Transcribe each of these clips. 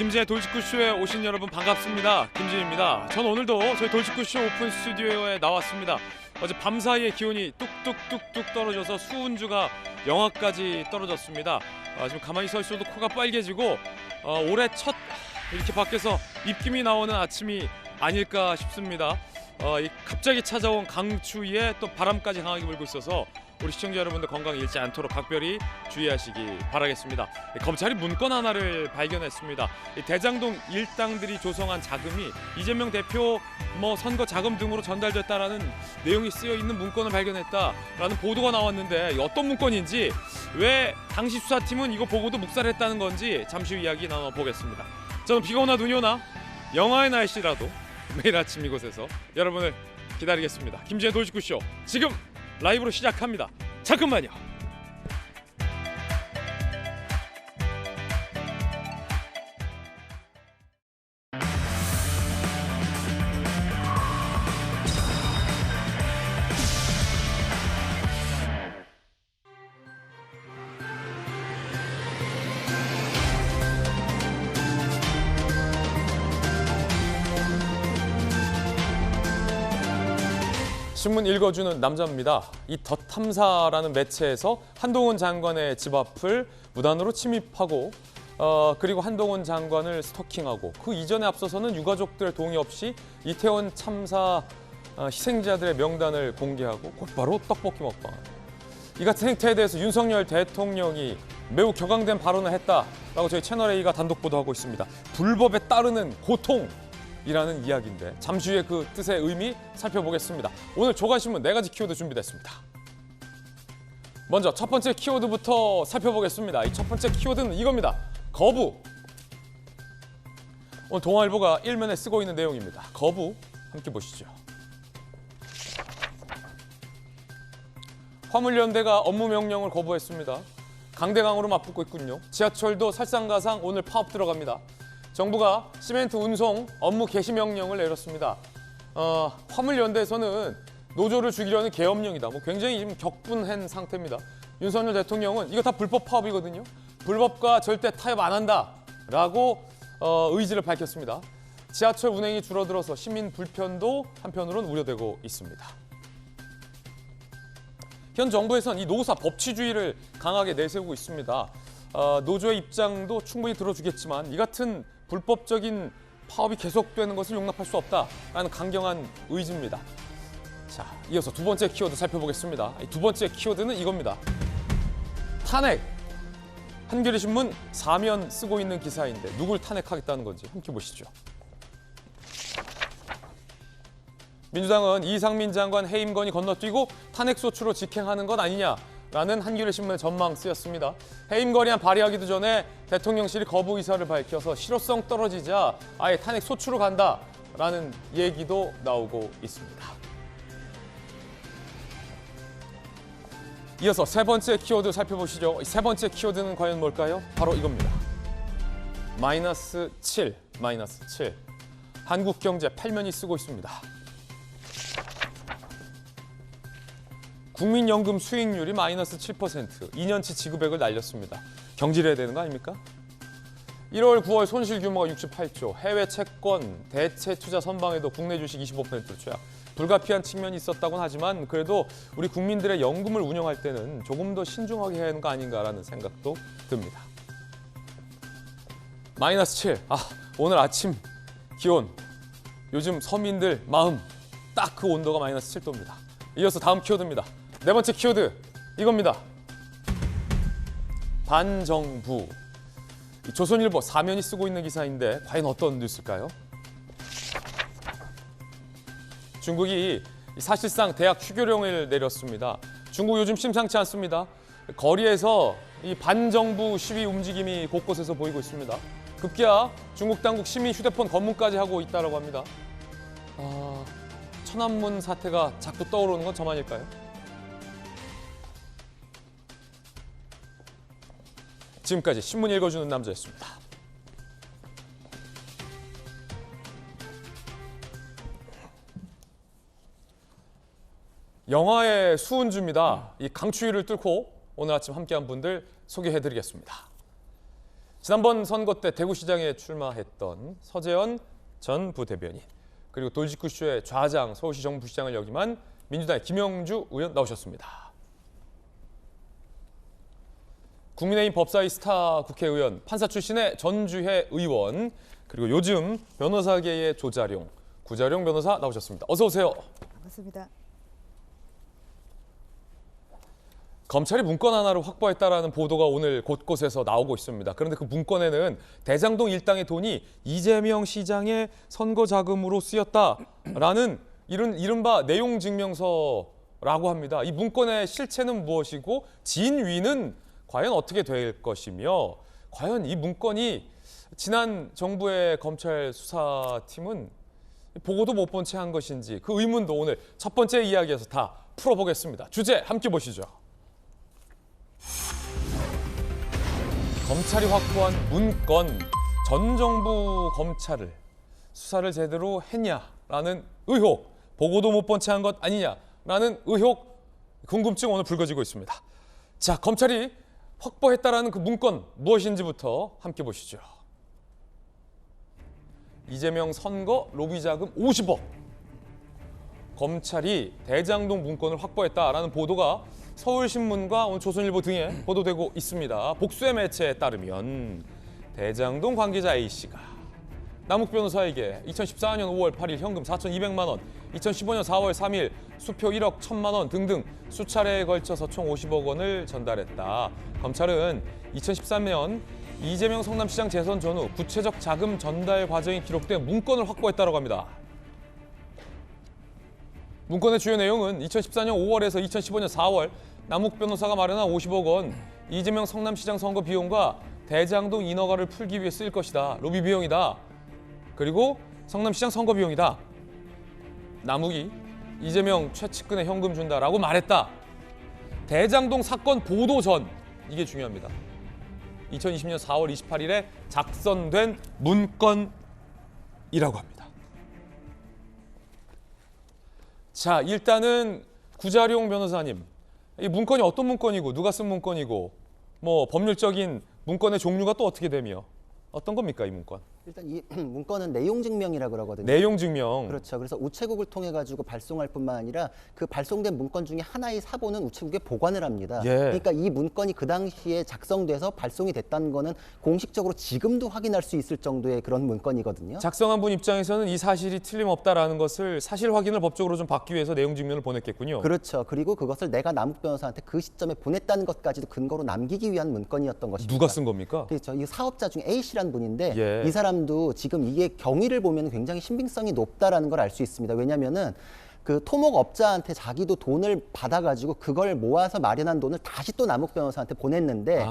김진의 돌직구쇼에 오신 여러분 반갑습니다. 김진입니다. 전 오늘도 저희 돌직구쇼 오픈 스튜디오에 나왔습니다. 어제 밤사이에 기온이 뚝뚝뚝뚝 떨어져서 수은주가 영하까지 떨어졌습니다. 지금 가만히 서 있어도 코가 빨개지고 올해 첫 이렇게 밖에서 입김이 나오는 아침이 아닐까 싶습니다. 갑자기 찾아온 강추위에 또 바람까지 강하게 불고 있어서 우리 시청자 여러분들 건강 잃지 않도록 각별히 주의하시기 바라겠습니다. 검찰이 문건 하나를 발견했습니다. 대장동 일당들이 조성한 자금이 이재명 대표 선거 자금 등으로 전달됐다라는 내용이 쓰여 있는 문건을 발견했다라는 보도가 나왔는데 어떤 문건인지, 왜 당시 수사팀은 이거 보고도 묵살했다는 건지 잠시 후 이야기 나눠보겠습니다. 저는 비가 오나 눈이 오나 영하의 날씨라도 매일 아침 이곳에서 여러분을 기다리겠습니다. 김진의 돌직구쇼 지금 라이브로 시작합니다. 잠깐만요. 신문 읽어주는 남자입니다. 이 덧탐사라는 매체에서 한동훈 장관의 집 앞을 무단으로 침입하고 그리고 한동훈 장관을 스토킹하고 그 이전에 앞서서는 유가족들의 동의 없이 이태원 참사 희생자들의 명단을 공개하고 곧바로 떡볶이 먹방. 이 같은 행태에 대해서 윤석열 대통령이 매우 격앙된 발언을 했다라고 저희 채널A가 단독 보도하고 있습니다. 불법에 따르는 고통. 이라는 이야기인데 잠시 후에 그 뜻의 의미 살펴보겠습니다. 오늘 조간신문 4가지 키워드 준비됐습니다. 먼저 첫 번째 키워드부터 살펴보겠습니다. 이 첫 번째 키워드는 이겁니다. 거부. 오늘 동아일보가 일면에 쓰고 있는 내용입니다. 거부 함께 보시죠. 화물연대가 업무 명령을 거부했습니다. 강대강으로 맞붙고 있군요. 지하철도 설상가상 오늘 파업 들어갑니다. 정부가 시멘트 운송 업무 개시 명령을 내렸습니다. 화물연대에서는 노조를 죽이려는 계엄령이다. 굉장히 지금 격분한 상태입니다. 윤석열 대통령은 이거 다 불법 파업이거든요. 불법과 절대 타협 안 한다라고 의지를 밝혔습니다. 지하철 운행이 줄어들어서 시민 불편도 한편으로는 우려되고 있습니다. 현 정부에서는 이 노사 법치주의를 강하게 내세우고 있습니다. 노조의 입장도 충분히 들어주겠지만 이 같은 불법적인 파업이 계속되는 것을 용납할 수 없다라는 강경한 의지입니다. 자, 이어서 두 번째 키워드 살펴보겠습니다. 두 번째 키워드는 이겁니다. 탄핵. 한겨레 신문 4면 쓰고 있는 기사인데 누굴 탄핵하겠다는 건지 함께 보시죠. 민주당은 이상민 장관 해임건이 건너뛰고 탄핵소추로 직행하는 것 아니냐라는 한겨레 신문의 전망 쓰였습니다. 해임건의안 발의하기도 전에 대통령실이 거부 의사를 밝혀서 실효성 떨어지자 아예 탄핵소추로 간다라는 얘기도 나오고 있습니다. 이어서 세 번째 키워드 살펴보시죠. 세 번째 키워드는 과연 뭘까요? 바로 이겁니다. -7, -7. 한국경제 8면이 쓰고 있습니다. 국민연금 수익률이 -7%, 2년치 지급액을 날렸습니다. 경질해야 되는 거 아닙니까? 1월, 9월 손실 규모가 68조, 해외 채권, 대체 투자 선방에도 국내 주식 25% 투약. 불가피한 측면이 있었다고는 하지만 그래도 우리 국민들의 연금을 운영할 때는 조금 더 신중하게 해야 하는 거 아닌가라는 생각도 듭니다. -7, 오늘 아침 기온, 요즘 서민들 마음, 딱 그 온도가 -7도입니다. 이어서 다음 키워드입니다. 네 번째 키워드 이겁니다. 반정부. 조선일보 4면이 쓰고 있는 기사인데 과연 어떤 뉴스일까요? 중국이 사실상 대학 휴교령을 내렸습니다. 중국 요즘 심상치 않습니다. 거리에서 이 반정부 시위 움직임이 곳곳에서 보이고 있습니다. 급기야 중국 당국 시민 휴대폰 검문까지 하고 있다고 합니다. 천안문 사태가 자꾸 떠오르는 건 저만일까요? 지금까지 신문 읽어주는 남자였습니다. 영화의 수은주입니다. 이 강추위를 뚫고 오늘 아침 함께한 분들 소개해드리겠습니다. 지난번 선거 때 대구시장에 출마했던 서재현 전 부대변인, 그리고 돌직구쇼의 좌장 서울시 정부시장을 역임한 민주당의 김영주 의원 나오셨습니다. 국민의힘 법사위 스타 국회의원, 판사 출신의 전주혜 의원, 그리고 요즘 변호사계의 조자룡, 구자룡 변호사 나오셨습니다. 어서 오세요. 반갑습니다. 검찰이 문건 하나를 확보했다라는 보도가 오늘 곳곳에서 나오고 있습니다. 그런데 그 문건에는 대장동 일당의 돈이 이재명 시장의 선거 자금으로 쓰였다라는 이른바 내용 증명서라고 합니다. 이 문건의 실체는 무엇이고 진위는 과연 어떻게 될 것이며, 과연 이 문건이 지난 정부의 검찰 수사팀은 보고도 못 본 채 한 것인지, 그 의문도 오늘 첫 번째 이야기에서 다 풀어보겠습니다. 주제 함께 보시죠. 검찰이 확보한 문건, 전 정부 검찰을 수사를 제대로 했냐라는 의혹, 보고도 못 본 채 한 것 아니냐라는 의혹, 궁금증 오늘 불거지고 있습니다. 자, 검찰이 확보했다라는 그 문건 무엇인지부터 함께 보시죠. 이재명 선거 로비 자금 50억. 검찰이 대장동 문건을 확보했다라는 보도가 서울신문과 오늘 조선일보 등에 보도되고 있습니다. 복수의 매체에 따르면 대장동 관계자 A씨가 남욱 변호사에게 2014년 5월 8일 현금 4,200만 원, 2015년 4월 3일 수표 1억 1,000만 원 등등 수차례에 걸쳐서 총 50억 원을 전달했다. 검찰은 2013년 이재명 성남시장 재선 전후 구체적 자금 전달 과정이 기록된 문건을 확보했다고 합니다. 문건의 주요 내용은 2014년 5월에서 2015년 4월 남욱 변호사가 마련한 50억 원, 이재명 성남시장 선거 비용과 대장동 인허가를 풀기 위해 쓸 것이다. 로비 비용이다. 그리고 성남시장 선거 비용이다. 남욱이 이재명 최측근에 현금 준다라고 말했다. 대장동 사건 보도 전, 이게 중요합니다. 2020년 4월 28일에 작성된 문건이라고 합니다. 자, 일단은 구자룡 변호사님, 이 문건이 어떤 문건이고 누가 쓴 문건이고 뭐 법률적인 문건의 종류가 또 어떻게 되며 어떤 겁니까, 이 문건? 일단 이 문건은 내용 증명이라고 그러거든요. 내용 증명. 그렇죠. 그래서 우체국을 통해 가지고 발송할 뿐만 아니라 그 발송된 문건 중에 하나의 사본은 우체국에 보관을 합니다. 예. 그러니까 이 문건이 그 당시에 작성돼서 발송이 됐다는 거는 공식적으로 지금도 확인할 수 있을 정도의 그런 문건이거든요. 작성한 분 입장에서는 이 사실이 틀림없다라는 것을 사실 확인을 법적으로 좀 받기 위해서 내용 증명을 보냈겠군요. 그렇죠. 그리고 그것을 내가 남욱 변호사한테 그 시점에 보냈다는 것까지도 근거로 남기기 위한 문건이었던 것입니다. 누가 쓴 겁니까? 그렇죠. 이 사업자 중에 A 씨라는 분인데 예. 이 사람도 지금 이게 경위를 보면 굉장히 신빙성이 높다라는 걸 알 수 있습니다. 왜냐하면은 그 토목업자한테 자기도 돈을 받아가지고 그걸 모아서 마련한 돈을 다시 또 남욱 변호사한테 보냈는데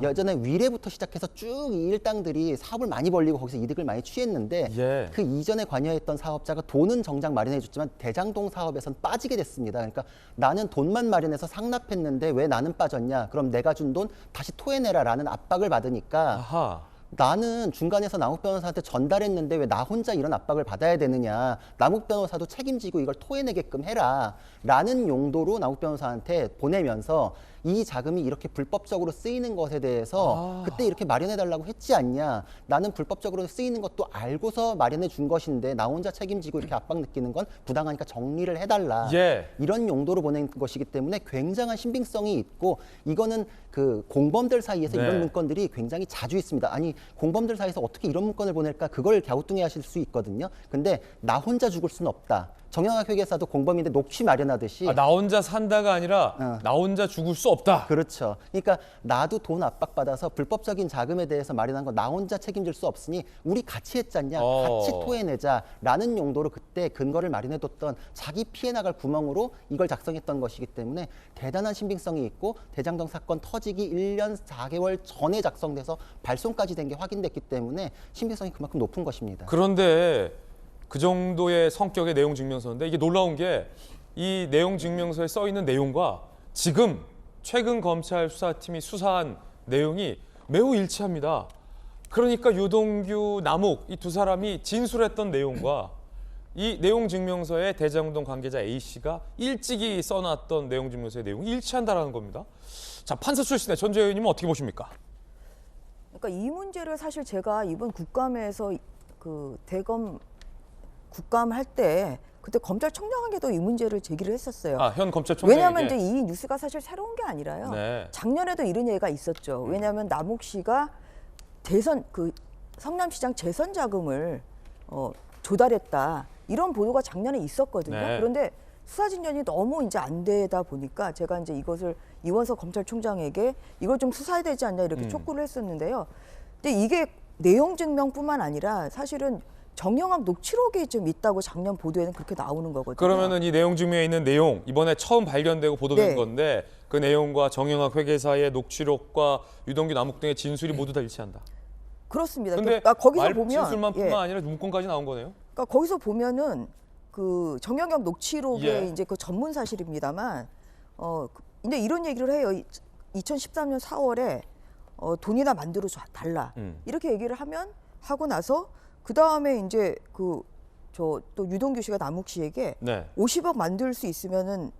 예전에 위례부터 시작해서 쭉 이 일당들이 사업을 많이 벌리고 거기서 이득을 많이 취했는데 예. 그 이전에 관여했던 사업자가 돈은 정작 마련해줬지만 대장동 사업에선 빠지게 됐습니다. 그러니까 나는 돈만 마련해서 상납했는데 왜 나는 빠졌냐? 그럼 내가 준 돈 다시 토해내라라는 압박을 받으니까 아하. 나는 중간에서 남욱 변호사한테 전달했는데 왜 나 혼자 이런 압박을 받아야 되느냐. 남욱 변호사도 책임지고 이걸 토해내게끔 해라. 라는 용도로 남욱 변호사한테 보내면서 이 자금이 이렇게 불법적으로 쓰이는 것에 대해서 그때 이렇게 마련해달라고 했지 않냐. 나는 불법적으로 쓰이는 것도 알고서 마련해 준 것인데 나 혼자 책임지고 이렇게 압박 느끼는 건 부당하니까 정리를 해달라. 예. 이런 용도로 보낸 것이기 때문에 굉장한 신빙성이 있고 이거는 그 공범들 사이에서 네. 이런 문건들이 굉장히 자주 있습니다. 아니 공범들 사이에서 어떻게 이런 문건을 보낼까 그걸 갸우뚱해하실 수 있거든요. 근데 나 혼자 죽을 수는 없다. 정영학 회계사도 공범인데 녹취 마련하듯이 나 혼자 산다가 아니라 나 혼자 죽을 수 없다. 그렇죠. 그러니까 나도 돈 압박받아서 불법적인 자금에 대해서 마련한 거 나 혼자 책임질 수 없으니 우리 같이 했잖냐. 같이 토해내자라는 용도로 그때 근거를 마련해뒀던 자기 피해 나갈 구멍으로 이걸 작성했던 것이기 때문에 대단한 신빙성이 있고 대장동 사건 터지기 1년 4개월 전에 작성돼서 발송까지 된 게 확인됐기 때문에 신빙성이 그만큼 높은 것입니다. 그런데 그 정도의 성격의 내용 증명서인데 이게 놀라운 게 이 내용 증명서에 써 있는 내용과 지금 최근 검찰 수사팀이 수사한 내용이 매우 일치합니다. 그러니까 유동규, 남욱 이 두 사람이 진술했던 내용과 이 내용 증명서에 대장동 관계자 A 씨가 일찍이 써놨던 내용 증명서의 내용이 일치한다라는 겁니다. 자, 판사 출신의 전주혜 의원님은 어떻게 보십니까? 그러니까 그러니까 이 문제를 사실 제가 이번 국감에서 그 대검 국감 할 때 그때 검찰총장에게도 이 문제를 제기를 했었어요. 아, 현 검찰총장에게. 왜냐하면 이제 이 뉴스가 사실 새로운 게 아니라요. 네. 작년에도 이런 얘기가 있었죠. 왜냐하면 남욱 씨가 대선 그 성남시장 재선 자금을 조달했다 이런 보도가 작년에 있었거든요. 네. 그런데 수사 진전이 너무 이제 안 되다 보니까 제가 이제 이것을 이원석 검찰총장에게 이걸 좀 수사해야 되지 않냐 이렇게 촉구를 했었는데요. 근데 이게 내용 증명뿐만 아니라 사실은 정영학 녹취록이 좀 있다고 작년 보도에는 그렇게 나오는 거거든요. 그러면은 이 내용 증명에 있는 내용 이번에 처음 발견되고 보도된 네. 건데 그 내용과 정영학 회계사의 녹취록과 유동규 남욱 등의 진술이 모두 다 일치한다. 그렇습니다. 근데 그러니까 거기서 말 보면 진술만뿐만 예. 아니라 문건까지 나온 거네요. 그러니까 거기서 보면은 그 정영학 녹취록의 예. 이제 그 전문 사실입니다만 근데 이런 얘기를 해요. 2013년 4월에 돈이나 만들어 달라 이렇게 얘기를 하고 나서 그 다음에 이제 또 유동규 씨가 남욱 씨에게 네. 50억 만들 수 있으면은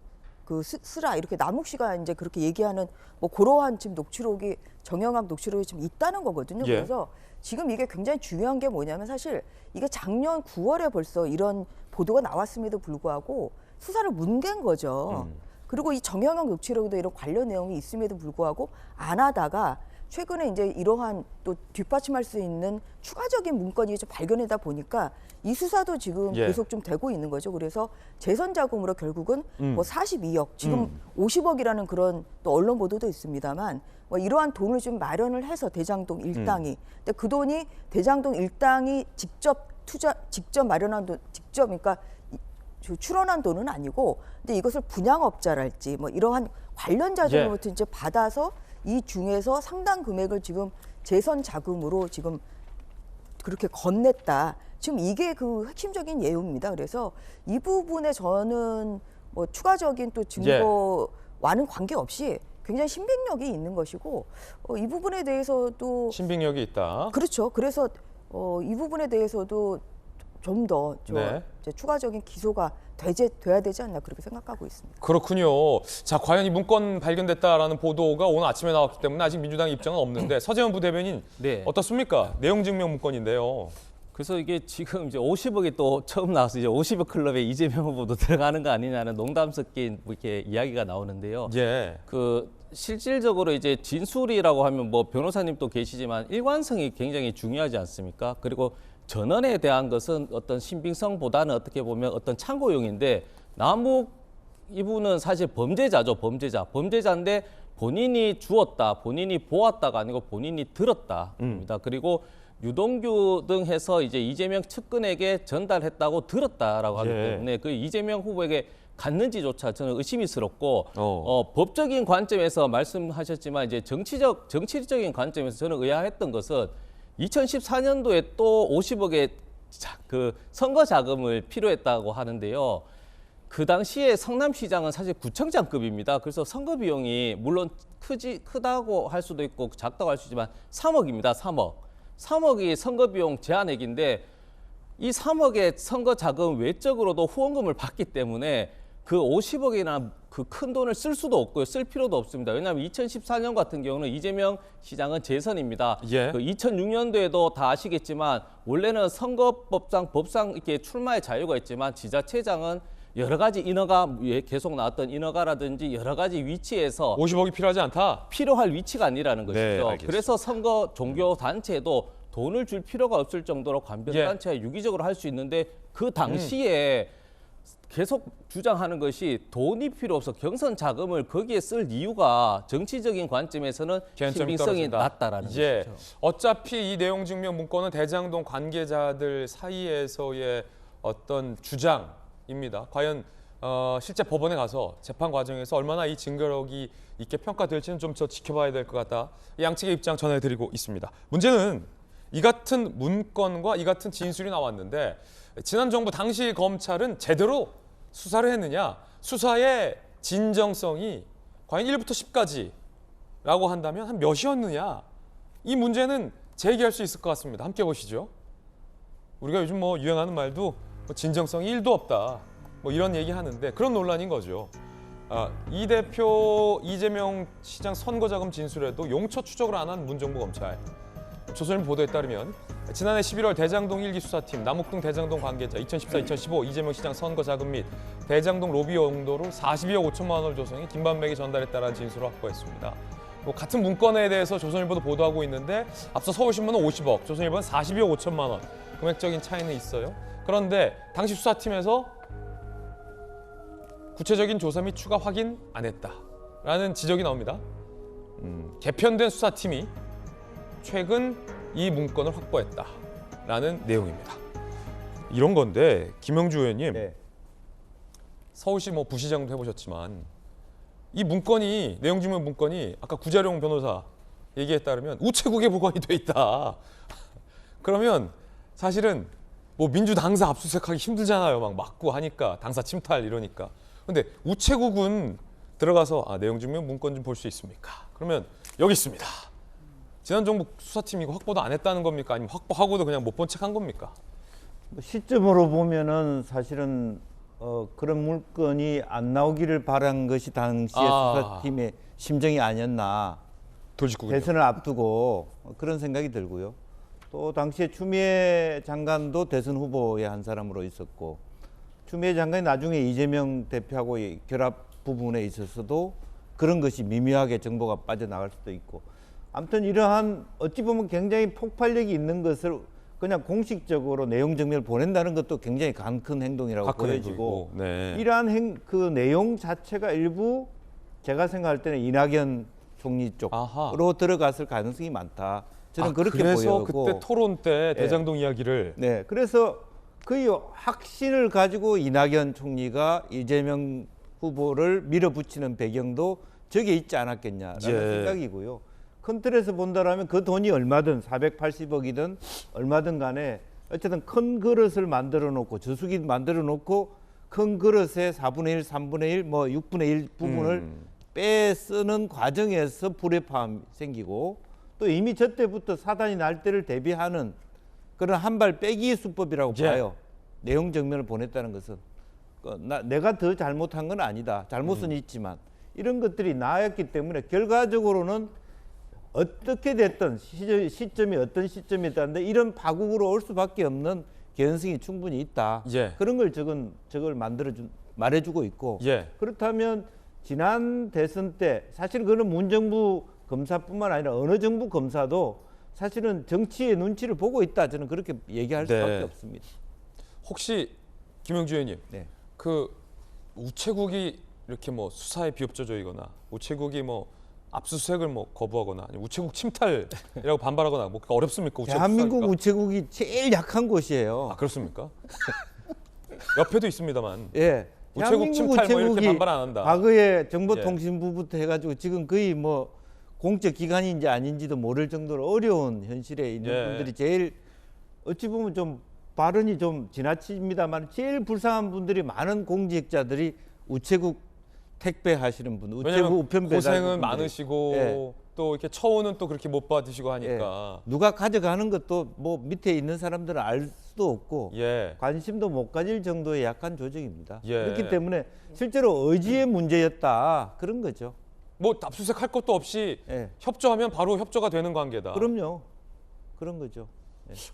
쓰라 이렇게 남욱 씨가 이제 그렇게 얘기하는 뭐 그러한 지금 녹취록이 정영학 녹취록이 지금 있다는 거거든요. 예. 그래서 지금 이게 굉장히 중요한 게 뭐냐면 사실 이게 작년 9월에 벌써 이런 보도가 나왔음에도 불구하고 수사를 문댄 거죠. 그리고 이 정영학 녹취록에도 이런 관련 내용이 있음에도 불구하고 안 하다가 최근에 이제 이러한 또 뒷받침할 수 있는 추가적인 문건이 좀 발견하다 보니까 이 수사도 지금 예. 계속 좀 되고 있는 거죠. 그래서 재선 자금으로 결국은 뭐 42억, 지금 50억이라는 그런 또 언론 보도도 있습니다만 뭐 이러한 돈을 좀 마련을 해서 대장동 일당이. 근데 그 돈이 대장동 일당이 직접 마련한 돈, 그러니까 출원한 돈은 아니고, 근데 이것을 분양업자랄지 뭐 이러한 관련자들로부터 이제 받아서 이 중에서 상당 금액을 지금 재선 자금으로 지금 그렇게 건넸다. 지금 이게 그 핵심적인 예우입니다. 그래서 이 부분에 저는 뭐 추가적인 또 증거와는 관계없이 굉장히 신빙력이 있는 것이고 이 부분에 대해서도 신빙력이 있다. 그렇죠. 그래서 이 부분에 대해서도 좀 더 네. 추가적인 기소가 돼야 되지 않나 그렇게 생각하고 있습니다. 그렇군요. 자, 과연 이 문건 발견됐다라는 보도가 오늘 아침에 나왔기 때문에 아직 민주당 입장은 없는데 서재원 부대변인 네. 어떻습니까? 내용 증명 문건인데요. 그래서 이게 지금 이제 50억이 또 처음 나와서 이제 50억 클럽에 이재명 후보도 들어가는 거 아니냐는 농담 섞인 뭐 이렇게 이야기가 나오는데요. 예. 그 실질적으로 이제 진술이라고 하면 뭐 변호사님도 계시지만 일관성이 굉장히 중요하지 않습니까? 그리고 전원에 대한 것은 어떤 신빙성보다는 어떻게 보면 어떤 참고용인데 남욱 이분은 사실 범죄자죠. 범죄자인데 본인이 주었다, 본인이 보았다가 아니고 본인이 들었다입니다. 그리고 유동규 등 해서 이제 이재명 측근에게 전달했다고 들었다라고 하기 때문에 그 이재명 후보에게 갔는지조차 저는 의심스럽고 법적인 관점에서 말씀하셨지만 이제 정치적인 관점에서 저는 의아했던 것은 2014년도에 또 50억의 그 선거 자금을 필요했다고 하는데요. 그 당시에 성남시장은 사실 구청장급입니다. 그래서 선거 비용이 물론 크다고 할 수도 있고 작다고 할 수 있지만 3억입니다. 3억이 선거 비용 제한액인데 이 3억의 선거 자금 외적으로도 후원금을 받기 때문에 그 50억이나 그 큰 돈을 쓸 수도 없고요. 쓸 필요도 없습니다. 왜냐하면 2014년 같은 경우는 이재명 시장은 재선입니다. 예. 그 2006년도에도 다 아시겠지만 원래는 법상 이렇게 출마의 자유가 있지만 지자체장은 여러 가지 인허가 계속 나왔던 인허가라든지 여러 가지 위치에서 50억이 필요하지 않다. 필요할 위치가 아니라는 것이죠. 알겠습니다. 그래서 선거 종교 단체도 돈을 줄 필요가 없을 정도로 관변 단체가 유기적으로 할 수 있는데 그 당시에 계속 주장하는 것이 돈이 필요 없어 경선 자금을 거기에 쓸 이유가 정치적인 관점에서는 신빙성이 낮다라는 것이죠. 어차피 이 내용 증명 문건은 대장동 관계자들 사이에서의 어떤 주장입니다. 과연 실제 법원에 가서 재판 과정에서 얼마나 이 증거력이 있게 평가될지는 좀 더 지켜봐야 될 것 같다. 양측의 입장 전해드리고 있습니다. 문제는 이 같은 문건과 이 같은 진술이 나왔는데 지난 정부 당시 검찰은 제대로 수사를 했느냐, 수사의 진정성이 과연 1부터 10까지라고 한다면 한 몇이었느냐, 이 문제는 제기할 수 있을 것 같습니다. 함께 보시죠. 우리가 요즘 뭐 유행하는 말도 진정성이 1도 없다, 뭐 이런 얘기 하는데 그런 논란인 거죠. 이 대표 이재명 시장 선거자금 진술에도 용처 추적을 안 한 문정부 검찰. 조선일보 보도에 따르면 지난해 11월 대장동 1기 수사팀, 남욱동 대장동 관계자, 2014-2015 이재명 시장 선거 자금 및 대장동 로비 용도로 42억 5천만 원을 조성해 김반백이 전달했다라는 진술을 확보했습니다. 뭐 같은 문건에 대해서 조선일보도 보도하고 있는데 앞서 서울신문은 50억, 조선일보는 42억 5천만 원. 금액적인 차이는 있어요. 그런데 당시 수사팀에서 구체적인 조사 및 추가 확인 안 했다라는 지적이 나옵니다. 개편된 수사팀이 최근 이 문건을 확보했다라는 내용입니다. 이런 건데 김영주 의원님, 네. 서울시 뭐 부시장도 해보셨지만 이 문건이 내용증명 문건이 아까 구자룡 변호사 얘기에 따르면 우체국에 보관이 돼 있다. 그러면 사실은 뭐 민주당사 압수수색하기 힘들잖아요. 막 막고 하니까 당사 침탈 이러니까. 근데 우체국은 들어가서 내용증명 문건 좀 볼 수 있습니까? 그러면 여기 있습니다. 지난 정부 수사팀이 이거 확보도 안 했다는 겁니까? 아니면 확보하고도 그냥 못 본 척 한 겁니까? 시점으로 보면은 사실은 그런 물건이 안 나오기를 바란 것이 당시의 수사팀의 심정이 아니었나. 돌직구군요. 대선을 앞두고 그런 생각이 들고요. 또 당시에 추미애 장관도 대선 후보의 한 사람으로 있었고, 추미애 장관이 나중에 이재명 대표하고 결합 부분에 있어서도 그런 것이 미묘하게 정보가 빠져나갈 수도 있고, 아무튼 이러한 어찌 보면 굉장히 폭발력이 있는 것을 그냥 공식적으로 내용 증명을 보낸다는 것도 굉장히 큰 행동이라고 보여지고, 네. 이러한 그 내용 자체가 일부 제가 생각할 때는 이낙연 총리 쪽으로 들어갔을 가능성이 많다. 저는 그렇게 그래서 보여고. 그때 토론 때 대장동 이야기를 네, 그래서 그 확신을 가지고 이낙연 총리가 이재명 후보를 밀어붙이는 배경도 저게 있지 않았겠냐라는 생각이고요. 큰 틀에서 본다라면 그 돈이 얼마든 480억이든 얼마든 간에 어쨌든 큰 그릇을 만들어 놓고 저수기 만들어 놓고 큰 그릇에 4분의 1, 3분의 1, 뭐 6분의 1 부분을 빼쓰는 과정에서 불협화음이 생기고, 또 이미 저 때부터 사단이 날 때를 대비하는 그런 한 발 빼기 수법이라고 봐요. 내용 정면을 보냈다는 것은 내가 더 잘못한 건 아니다. 잘못은 있지만 이런 것들이 나왔기 때문에 결과적으로는 어떻게 됐든 시점이 어떤 시점이었다는데 이런 파국으로 올 수밖에 없는 개연성이 충분히 있다. 그런 걸 저걸 말해주고 있고, 그렇다면 지난 대선 때 사실 그는 문정부 검사뿐만 아니라 어느 정부 검사도 사실은 정치의 눈치를 보고 있다. 저는 그렇게 얘기할 수밖에 없습니다. 혹시 김영주 의원님, 네. 그 우체국이 이렇게 뭐 수사에 비협조적이거나 우체국이 뭐 압수수색을 뭐 거부하거나 아니면 우체국 침탈이라고 반발하거나 뭐 어렵습니까? 대한민국 우체국이 제일 약한 곳이에요. 그렇습니까? 옆에도 있습니다만. 예. 우체국 침탈 뭐 이렇게 반발 안 한다. 과거에 정보통신부부터 해가지고 지금 거의 뭐 공적 기관인지 아닌지도 모를 정도로 어려운 현실에 있는 분들이 제일 어찌 보면 좀 발언이 좀 지나칩니다만 제일 불쌍한 분들이 많은 공직자들이 우체국 택배 하시는 분, 우체국 우편 배달 고생은 많으시고 또 이렇게 처우는 또 그렇게 못 받으시고 하니까 누가 가져가는 것도 뭐 밑에 있는 사람들은 알 수도 없고 관심도 못 가질 정도의 약한 조직입니다. 그렇기 때문에 실제로 의지의 문제였다 그런 거죠. 뭐 압수수색 할 것도 없이 협조하면 바로 협조가 되는 관계다. 그럼요. 그런 거죠.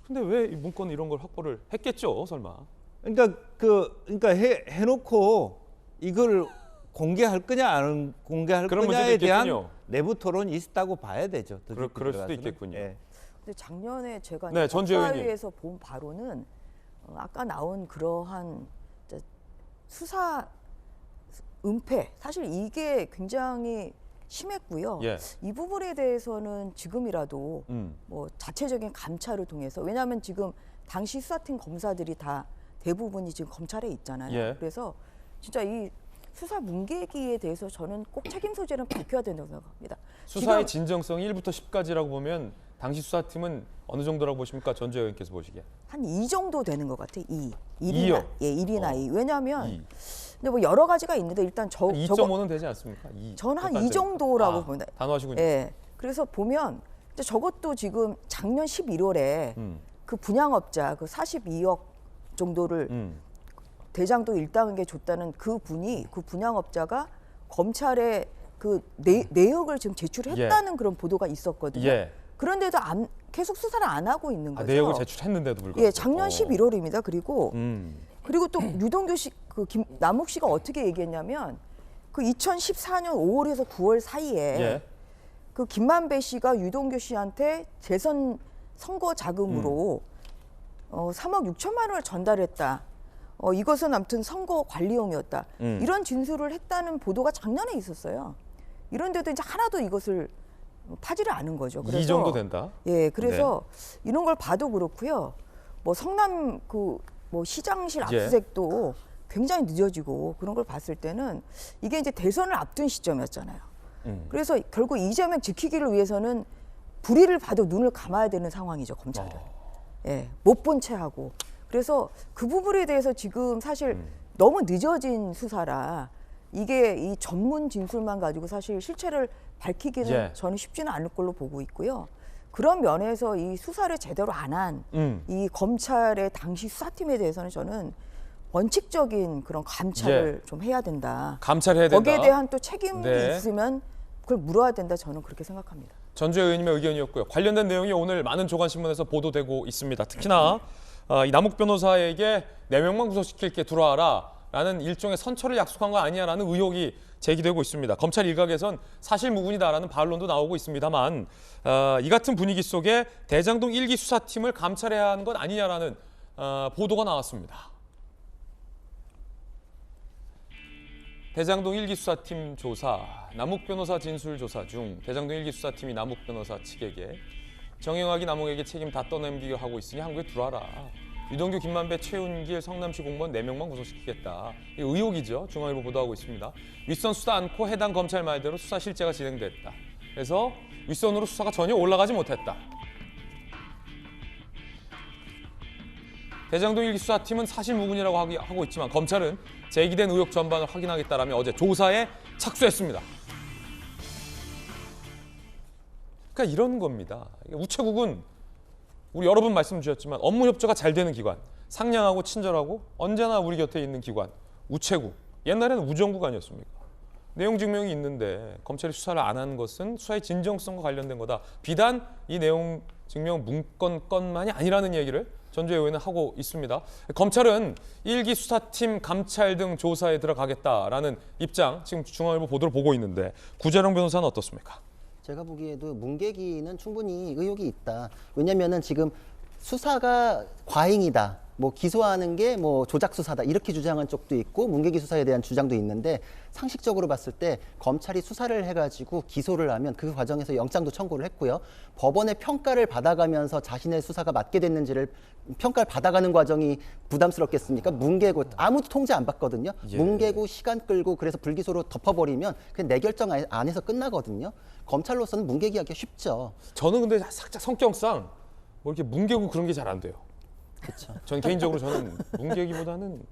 근데 왜 이 문건 이런 걸 확보를 했겠죠, 설마? 그러니까 해놓고 이걸 공개할 거냐 안 공개할 거냐에 대한 내부 토론이 있었다고 봐야 되죠. 그럴 수도 있겠군요. 근데 작년에 제가 법사위에서 본 바로는 아까 나온 그러한 수사 은폐, 사실 이게 굉장히 심했고요. 이 부분에 대해서는 지금이라도 뭐 자체적인 감찰을 통해서, 왜냐하면 지금 당시 수사팀 검사들이 다 대부분이 지금 검찰에 있잖아요. 그래서 진짜 이 수사 문개기에 대해서 저는 꼭 책임 소재는 밝혀야 된다고 생각합니다. 수사의 진정성이 1부터 10까지라고 보면 당시 수사팀은 어느 정도라고 보십니까? 전주 의원께서 보시기에. 한 2 정도 되는 것 같아요. 2요? 1이나 2. 왜냐하면 근데 뭐 여러 가지가 있는데 일단 2.5는 되지 않습니까? 저는 한 2 정도라고 봅니다. 단호하시군요. 그래서 보면 저것도 지금 작년 11월에 그 분양업자 그 42억 정도를 대장동 일당에게 줬다는 그 분이, 그 분양업자가 검찰에 그 내역을 지금 제출했다는 그런 보도가 있었거든요. 그런데도 계속 수사를 안 하고 있는 거죠. 내역을 제출했는데도 불구하고. 예, 작년 11월입니다. 그리고 또 유동규 씨, 남욱 씨가 어떻게 얘기했냐면 그 2014년 5월에서 9월 사이에 예. 그 김만배 씨가 유동규 씨한테 재선 선거 자금으로 3억 6천만 원을 전달했다. 이것은 아무튼 선거 관리용이었다. 이런 진술을 했다는 보도가 작년에 있었어요. 이런데도 이제 하나도 이것을 파지를 않은 거죠. 그래서 이 정도 된다. 예, 그래서 이런 걸 봐도 그렇고요. 뭐 성남 뭐 시장실 압수수색도 굉장히 늦어지고 그런 걸 봤을 때는 이게 이제 대선을 앞둔 시점이었잖아요. 그래서 결국 이재명 지키기를 위해서는 불의를 봐도 눈을 감아야 되는 상황이죠, 검찰은. 예, 못 본 채 하고. 그래서 그 부분에 대해서 지금 사실 너무 늦어진 수사라 이게 이 전문 진술만 가지고 사실 실체를 밝히기는 저는 쉽지는 않을 걸로 보고 있고요. 그런 면에서 이 수사를 제대로 안 한 이 검찰의 당시 수사팀에 대해서는 저는 원칙적인 그런 감찰을 좀 해야 된다. 감찰해야 된다. 거기에 대한 또 책임이 네. 있으면 그걸 물어야 된다. 저는 그렇게 생각합니다. 전주혜 의원님의 의견이었고요. 관련된 내용이 오늘 많은 조간신문에서 보도되고 있습니다. 특히나 이 남욱 변호사에게 4명만 구속시킬게 들어와라 라는 일종의 선처를 약속한 거 아니냐라는 의혹이 제기되고 있습니다. 검찰 일각에선 사실무근이다라는 반론도 나오고 있습니다만 이 같은 분위기 속에 대장동 1기 수사팀을 감찰해야 하는 것 아니냐라는 보도가 나왔습니다. 대장동 1기 수사팀 조사, 남욱 변호사 진술 조사 중 대장동 1기 수사팀이 남욱 변호사 측에게 정영학이 남욱에게 책임 다 떠넘기게 하고 있으니 한국에 들어와라. 유동규, 김만배, 최운길, 성남시 공무원 4명만 구속시키겠다. 이 의혹이죠. 중앙일보 보도하고 있습니다. 윗선 수사 않고 해당 검찰 말대로 수사 실제가 진행됐다. 그래서 윗선으로 수사가 전혀 올라가지 못했다. 대장동 1기 수사팀은 사실무근이라고 하고 있지만 검찰은 제기된 의혹 전반을 확인하겠다라며 어제 조사에 착수했습니다. 그러니까 이런 겁니다. 우체국은 우리 여러 번 말씀 주셨지만 업무 협조가 잘 되는 기관, 상냥하고 친절하고 언제나 우리 곁에 있는 기관, 우체국. 옛날에는 우정국 아니었습니까? 내용 증명이 있는데 검찰이 수사를 안 한 것은 수사의 진정성과 관련된 거다. 비단 이 내용 증명 문건 건만이 아니라는 얘기를 전주혜 의원은 하고 있습니다. 검찰은 1기 수사팀 감찰 등 조사에 들어가겠다라는 입장 지금 중앙일보 보도를 보고 있는데 구재룡 변호사는 어떻습니까? 제가 보기에도 문계기는 충분히 의혹이 있다. 왜냐면은 지금 수사가 과잉이다. 뭐 기소하는 게 뭐 조작 수사다. 이렇게 주장한 쪽도 있고 문계기 수사에 대한 주장도 있는데 상식적으로 봤을 때 검찰이 수사를 해가지고 기소를 하면 그 과정에서 영장도 청구를 했고요. 법원의 평가를 받아가면서 자신의 수사가 맞게 됐는지를 평가를 받아가는 과정이 부담스럽겠습니까? 문계고 아무도 통제 안 받거든요. 문계고 시간 끌고 그래서 불기소로 덮어버리면 그냥 내 결정 안에서 끝나거든요. 검찰로서는 문계기하기가 쉽죠. 저는 근데 살짝 성격상 뭐 이렇게 문계고 그런 게 잘 안 돼요. 그렇죠. 전 개인적으로 저는 문계기보다는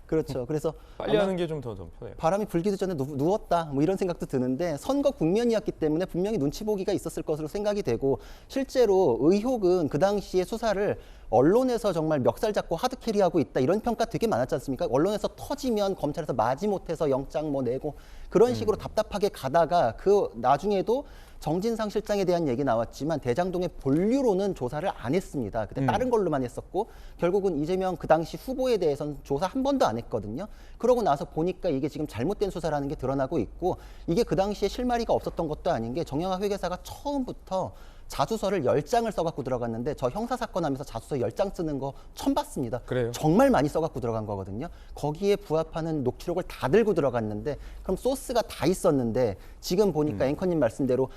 그렇죠. 그래서 빨리 하는 게 좀 더 편해요. 바람이 불기도 전에 누웠다 뭐 이런 생각도 드는데 선거 국면이었기 때문에 분명히 눈치 보기가 있었을 것으로 생각이 되고 실제로 의혹은 그 당시에 수사를 언론에서 정말 멱살 잡고 하드캐리하고 있다 이런 평가 되게 많았지 않습니까? 언론에서 터지면 검찰에서 마지못해서 영장 뭐 내고 그런 식으로 답답하게 가다가 그 나중에도 정진상 실장에 대한 얘기 나왔지만 대장동의 본류로는 조사를 안 했습니다. 그때 다른 걸로만 했었고 결국은 이재명 그 당시 후보에 대해서는 조사 한 번도 안 했거든요. 그러고 나서 보니까 이게 지금 잘못된 수사라는 게 드러나고 있고 이게 그 당시에 실마리가 없었던 것도 아닌 게 정영학 회계사가 처음부터 자수서를 10장을 써갖고 들어갔는데 저 형사사건 하면서 자수서 10장 쓰는 거 처음 봤습니다. 그래요? 정말 많이 써갖고 들어간 거거든요. 거기에 부합하는 녹취록을 다 들고 들어갔는데 그럼 소스가 다 있었는데 지금 보니까 앵커님 말씀대로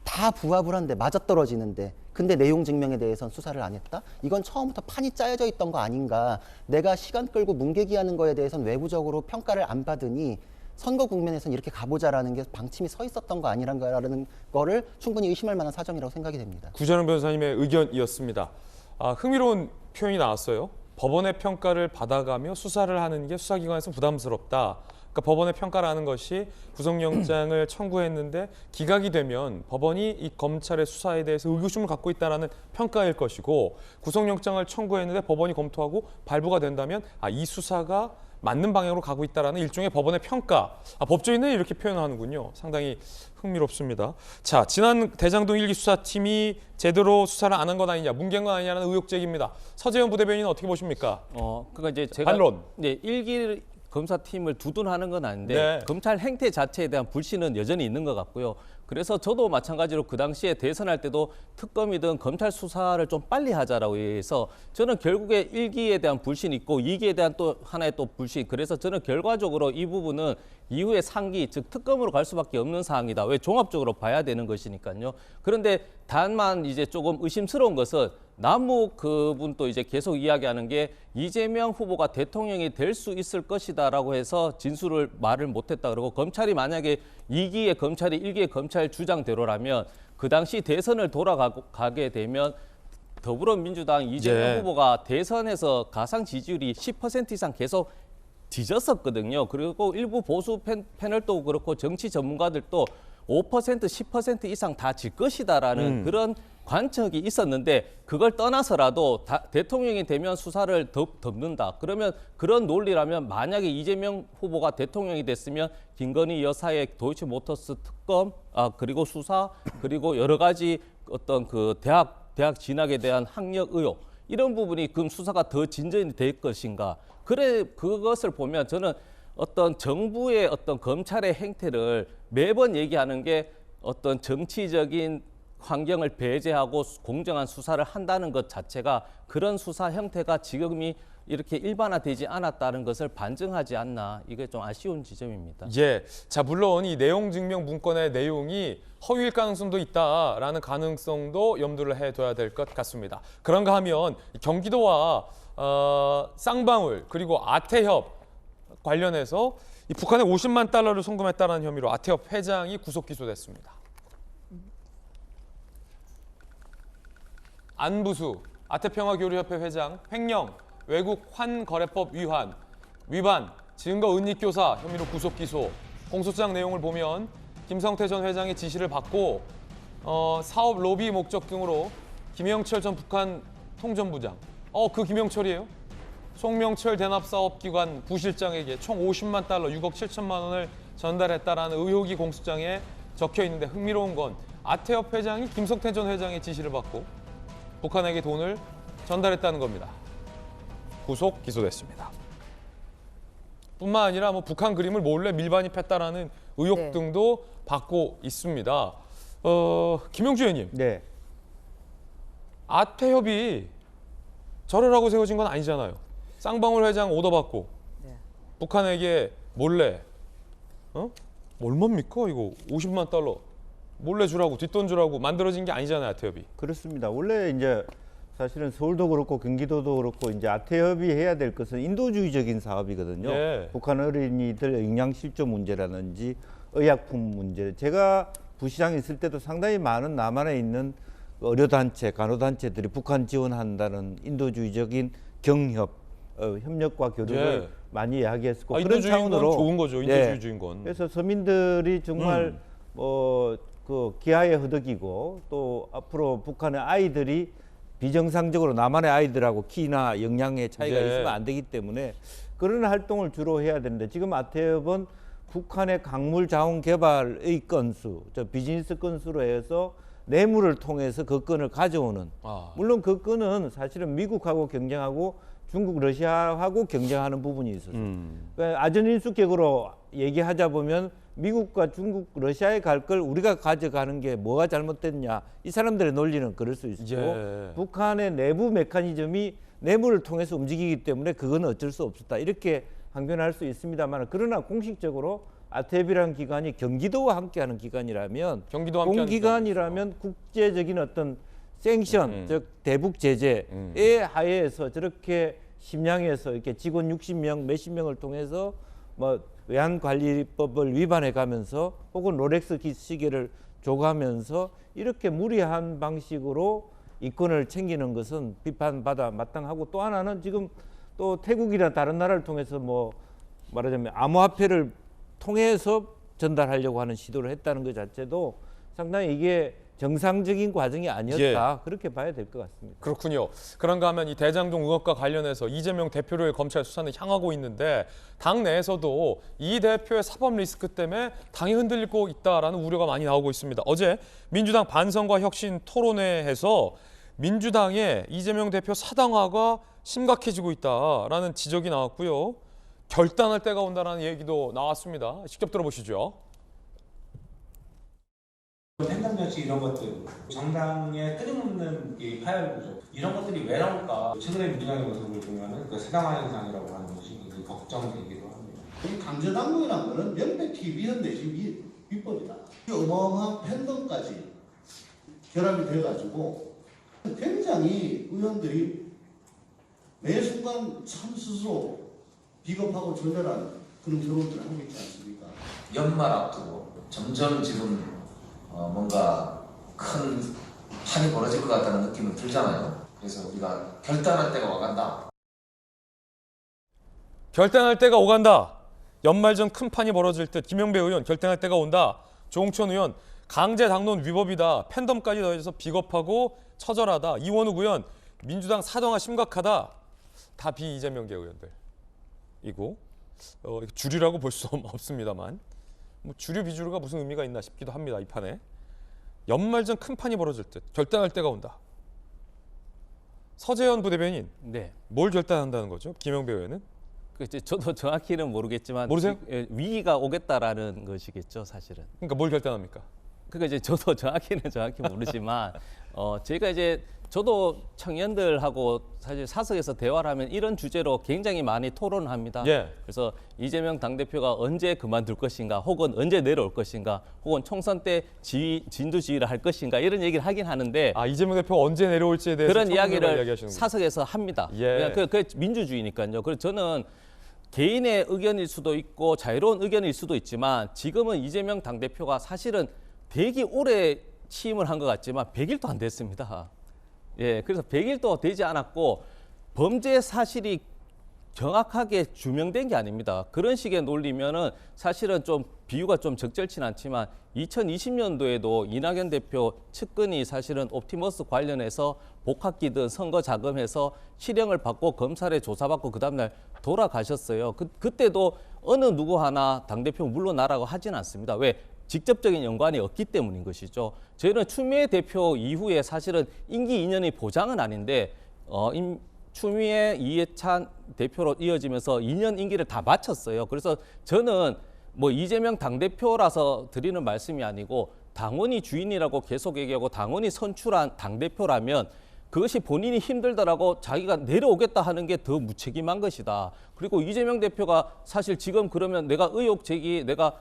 다 부합을 한데 맞아떨어지는데 근데 내용 증명에 대해서는 수사를 안 했다? 이건 처음부터 판이 짜여져 있던 거 아닌가. 내가 시간 끌고 문계기하는 거에 대해서는 외부적으로 평가를 안 받으니 선거 국면에서는 이렇게 가보자라는 게 방침이 서 있었던 거 아니란가라는 거를 충분히 의심할 만한 사정이라고 생각이 됩니다. 구재룡 변호사님의 의견이었습니다. 흥미로운 표현이 나왔어요. 법원의 평가를 받아가며 수사를 하는 게 수사기관에서 부담스럽다. 그러니까 법원의 평가를 하는 것이 구속영장을 청구했는데 기각이 되면 법원이 이 검찰의 수사에 대해서 의구심을 갖고 있다는 평가일 것이고 구속영장을 청구했는데 법원이 검토하고 발부가 된다면 이 수사가 맞는 방향으로 가고 있다라는 일종의 법원의 평가. 법조인은 이렇게 표현하는군요. 상당히 흥미롭습니다. 자, 지난 대장동 1기 수사팀이 제대로 수사를 안 한 건 아니냐, 뭉갠 건 아니냐는 의혹 제기입니다. 서재현 부대변인은 어떻게 보십니까? 그러니까 이제 제가 반론. 네, 1기 검사팀을 두둔하는 건 아닌데 네. 검찰 행태 자체에 대한 불신은 여전히 있는 것 같고요. 그래서 저도 마찬가지로 그 당시에 대선할 때도 특검이든 검찰 수사를 좀 빨리 하자라고 해서 저는 결국에 1기에 대한 불신이 있고 2기에 대한 또 하나의 또 불신. 그래서 저는 결과적으로 이 부분은 이후에 상기, 즉 특검으로 갈 수밖에 없는 사항이다. 왜 종합적으로 봐야 되는 것이니까요. 그런데 다만 이제 조금 의심스러운 것은 남욱 그분도 이제 계속 이야기하는 게 이재명 후보가 대통령이 될 수 있을 것이다라고 해서 진술을 말을 못했다. 그러고 검찰이 만약에 2기의 검찰이 1기의 검찰 주장대로라면 그 당시 대선을 돌아가게 되면 더불어민주당 이재명 네. 후보가 대선에서 가상 지지율이 10% 이상 계속 뒤졌었거든요. 그리고 일부 보수 패널도 그렇고 정치 전문가들도 5%, 10% 이상 다 질 것이다라는 그런 관측이 있었는데 그걸 떠나서라도 대통령이 되면 수사를 덮는다. 그러면 그런 논리라면 만약에 이재명 후보가 대통령이 됐으면 김건희 여사의 도이치모터스 특검, 그리고 수사, 그리고 여러 가지 어떤 그 대학 진학에 대한 학력 의혹 이런 부분이 그럼 수사가 더 진전이 될 것인가? 그것을 보면 저는 어떤 정부의 어떤 검찰의 행태를 매번 얘기하는 게 어떤 정치적인 환경을 배제하고 공정한 수사를 한다는 것 자체가 그런 수사 형태가 지금이 이렇게 일반화되지 않았다는 것을 반증하지 않나. 이게 좀 아쉬운 지점입니다. 예. 자, 물론 이 내용 증명 문건의 내용이 허위일 가능성도 있다라는 가능성도 염두를 해둬야 될 것 같습니다. 그런가 하면 경기도와 쌍방울 그리고 아태협 관련해서 이 북한에 50만 달러를 송금했다는 혐의로 아태협 회장이 구속 기소됐습니다. 안부수 아태평화교류협회 회장 횡령 외국 환거래법 위반 증거 은닉교사 혐의로 구속 기소. 공소장 내용을 보면 김성태 전 회장의 지시를 받고 사업 로비 목적 등으로 김영철 전 북한 통전부장 그 김영철이에요? 송명철 대납사업기관 부실장에게 총 50만 달러 6억 7천만 원을 전달했다라는 의혹이 공소장에 적혀 있는데 흥미로운 건 아태협 회장이 김성태 전 회장의 지시를 받고 북한에게 돈을 전달했다는 겁니다. 구속 기소됐습니다. 뿐만 아니라 북한 그림을 몰래 밀반입했다라는 의혹 네. 등도 받고 있습니다. 김용주 의원님, 네. 아태협이 저러라고 세워진 건 아니잖아요. 쌍방울 회장 오더 받고 네. 북한에게 몰래 얼마입니까 이거 50만 달러 몰래 주라고 뒷돈 주라고 만들어진 게 아니잖아요 아태협이. 그렇습니다. 원래 이제 사실은 서울도 그렇고 경기도도 그렇고 이제 아태협이 해야 될 것은 인도주의적인 사업이거든요. 네. 북한 어린이들 영양실조 문제라든지 의약품 문제. 제가 부시장에 있을 때도 상당히 많은 남한에 있는 의료단체, 간호단체들이 북한 지원한다는 인도주의적인 경협, 협력과 교류를 네. 많이 이야기했었고 그런 인도주의인 건 차원으로 좋은 거죠. 인도주의인 건. 그래서 서민들이 정말 그 기하에 허덕이고 또 앞으로 북한의 아이들이 비정상적으로 남한의 아이들하고 키나 영양의 차이가 네. 있으면 안 되기 때문에 그런 활동을 주로 해야 되는데 지금 아태협은 북한의 강물 자원 개발의 건수, 비즈니스 건수로 해서 뇌물을 통해서 그 건을 가져오는 물론 그 건은 사실은 미국하고 경쟁하고 중국, 러시아하고 경쟁하는 부분이 있었어요. 그러니까 아전인수격으로 얘기하자 보면 미국과 중국, 러시아에 갈 걸 우리가 가져가는 게 뭐가 잘못됐냐. 이 사람들의 논리는 그럴 수 있고 예. 북한의 내부 메커니즘이 뇌물을 통해서 움직이기 때문에 그건 어쩔 수 없었다. 이렇게 항변할 수 있습니다만 그러나 공식적으로 아태협이라는 기관이 경기도와 함께하는 기관이라면 경기도와 함께하는 공기관이라면 국제적인 어떤 생션, 즉 대북 제재의 하에서 저렇게 심양해서 이렇게 직원 60명, 몇십 명을 통해서 외환관리법을 위반해 가면서 혹은 롤렉스 시계를 줘가면서 이렇게 무리한 방식으로 이권을 챙기는 것은 비판받아 마땅하고 또 하나는 지금 또 태국이나 다른 나라를 통해서 말하자면 암호화폐를 통해서 전달하려고 하는 시도를 했다는 것 자체도 상당히 이게 정상적인 과정이 아니었다. 그렇게 봐야 될 것 같습니다. 그렇군요. 그런가 하면 이 대장동 의혹과 관련해서 이재명 대표를 검찰 수사는 향하고 있는데 당 내에서도 이 대표의 사법 리스크 때문에 당이 흔들리고 있다라는 우려가 많이 나오고 있습니다. 어제 민주당 반성과 혁신 토론회에서 민주당의 이재명 대표 사당화가 심각해지고 있다라는 지적이 나왔고요. 결단할 때가 온다라는 얘기도 나왔습니다. 직접 들어보시죠. 팬덤 정치 이런 것들, 정당의 끊임없는 이 파열 구조 이런 것들이 왜 나올까? 최근에 민주당의 모습을 보면은 그 사당화 현상이라고 하는 것이 굉장히 걱정되기도 합니다. 이 강제당국이라는 것은 명백히 위헌 내지 위법이다. 이 어마어마한 팬덤까지 결합이 돼가지고 굉장히 의원들이 매 순간 참 스스로 비겁하고 존잘한 그런 결론들을 하고 있지 않습니까? 연말 앞두고 점점 지금 뭔가 큰 판이 벌어질 것 같다는 느낌은 들잖아요. 그래서 우리가 결단할 때가 와간다. 결단할 때가 오간다. 연말 전 큰 판이 벌어질 듯 김영배 의원 결단할 때가 온다. 조홍천 의원 강제 당론 위법이다. 팬덤까지 더해져서 비겁하고 처절하다. 이원욱 의원 민주당 사당화 심각하다. 다 비이재명계 의원들이고 주류라고 볼 수 없습니다만 뭐 주류 비주류가 무슨 의미가 있나 싶기도 합니다. 이 판에 연말 전 큰 판이 벌어질 듯 결단할 때가 온다. 서재현 부대변인 네. 뭘 결단한다는 거죠? 김영배 의원은? 그 이제 저도 정확히는 모르겠지만 모르세요? 위기가 오겠다라는 것이겠죠, 사실은. 그러니까 뭘 결단합니까? 그러니까 이제 저도 정확히 모르지만 제가 이제 저도 청년들하고 사실 사석에서 대화를 하면 이런 주제로 굉장히 많이 토론을 합니다. 예. 그래서 이재명 당대표가 언제 그만둘 것인가, 혹은 언제 내려올 것인가, 혹은 총선 때 진두지휘를 할 것인가 이런 얘기를 하긴 하는데 아 이재명 대표가 언제 내려올지에 대해서 그런 이야기를 이야기하시는군요. 사석에서 합니다. 예. 그 민주주의니까요. 그래서 저는 개인의 의견일 수도 있고 자유로운 의견일 수도 있지만 지금은 이재명 당대표가 사실은 되게 오래 취임을 한 것 같지만 100일도 안 됐습니다. 예, 그래서 100일도 되지 않았고 범죄 사실이 정확하게 규명된 게 아닙니다. 그런 식의 논리면은 사실은 좀 비유가 좀 적절치는 않지만 2020년도에도 이낙연 대표 측근이 사실은 옵티머스 관련해서 복합기든 선거 자금해서 실형을 받고 검찰에 조사받고 그 다음날 돌아가셨어요. 그때도 어느 누구 하나 당대표 물러나라고 하진 않습니다. 왜? 직접적인 연관이 없기 때문인 것이죠. 저희는 추미애 대표 이후에 사실은 임기 2년의 보장은 아닌데 추미애 이해찬 대표로 이어지면서 2년 임기를 다 마쳤어요. 그래서 저는 뭐 이재명 당대표라서 드리는 말씀이 아니고 당원이 주인이라고 계속 얘기하고 당원이 선출한 당대표라면 그것이 본인이 힘들더라고 자기가 내려오겠다 하는 게 더 무책임한 것이다. 그리고 이재명 대표가 사실 지금 그러면 내가 의혹 제기 내가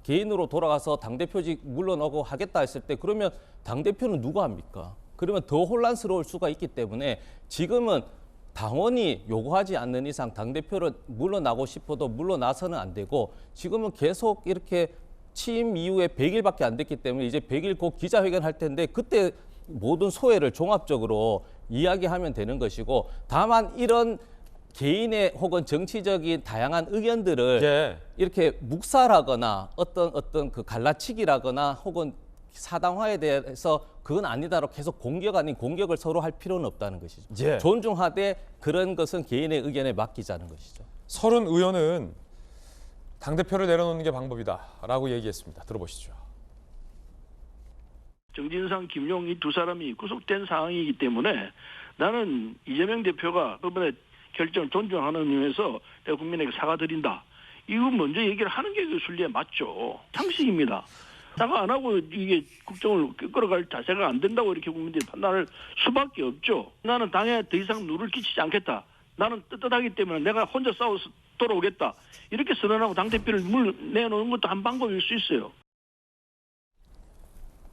개인으로 돌아가서 당대표직 물러나고 하겠다 했을 때 그러면 당대표는 누가 합니까? 그러면 더 혼란스러울 수가 있기 때문에 지금은 당원이 요구하지 않는 이상 당대표를 물러나고 싶어도 물러나서는 안 되고 지금은 계속 이렇게 취임 이후에 100일밖에 안 됐기 때문에 이제 100일 곧 기자회견 할 텐데 그때 모든 소회를 종합적으로 이야기하면 되는 것이고 다만 이런 개인의 혹은 정치적인 다양한 의견들을 예. 이렇게 묵살하거나 어떤 그 갈라치기라거나 혹은 사당화에 대해서 그건 아니다라고 계속 공격 아닌 공격을 서로 할 필요는 없다는 것이죠. 예. 존중하되 그런 것은 개인의 의견에 맡기자는 것이죠. 서른 의원은 당대표를 내려놓는 게 방법이다라고 얘기했습니다. 들어보시죠. 정진상, 김용 이 두 사람이 구속된 상황이기 때문에 나는 이재명 대표가 이번에 결정을 존중하는 의미에서 내가 국민에게 사과드린다. 이거 먼저 얘기를 하는 게 그 순리에 맞죠. 상식입니다. 사과 안 하고 이게 국정을 끌어갈 자세가 안 된다고 이렇게 국민들이 판단할 수밖에 없죠. 나는 당에 더 이상 누를 끼치지 않겠다. 나는 떳떳하기 때문에 내가 혼자 싸워서 돌아오겠다. 이렇게 선언하고 당대표를 내놓는 것도 한 방법일 수 있어요.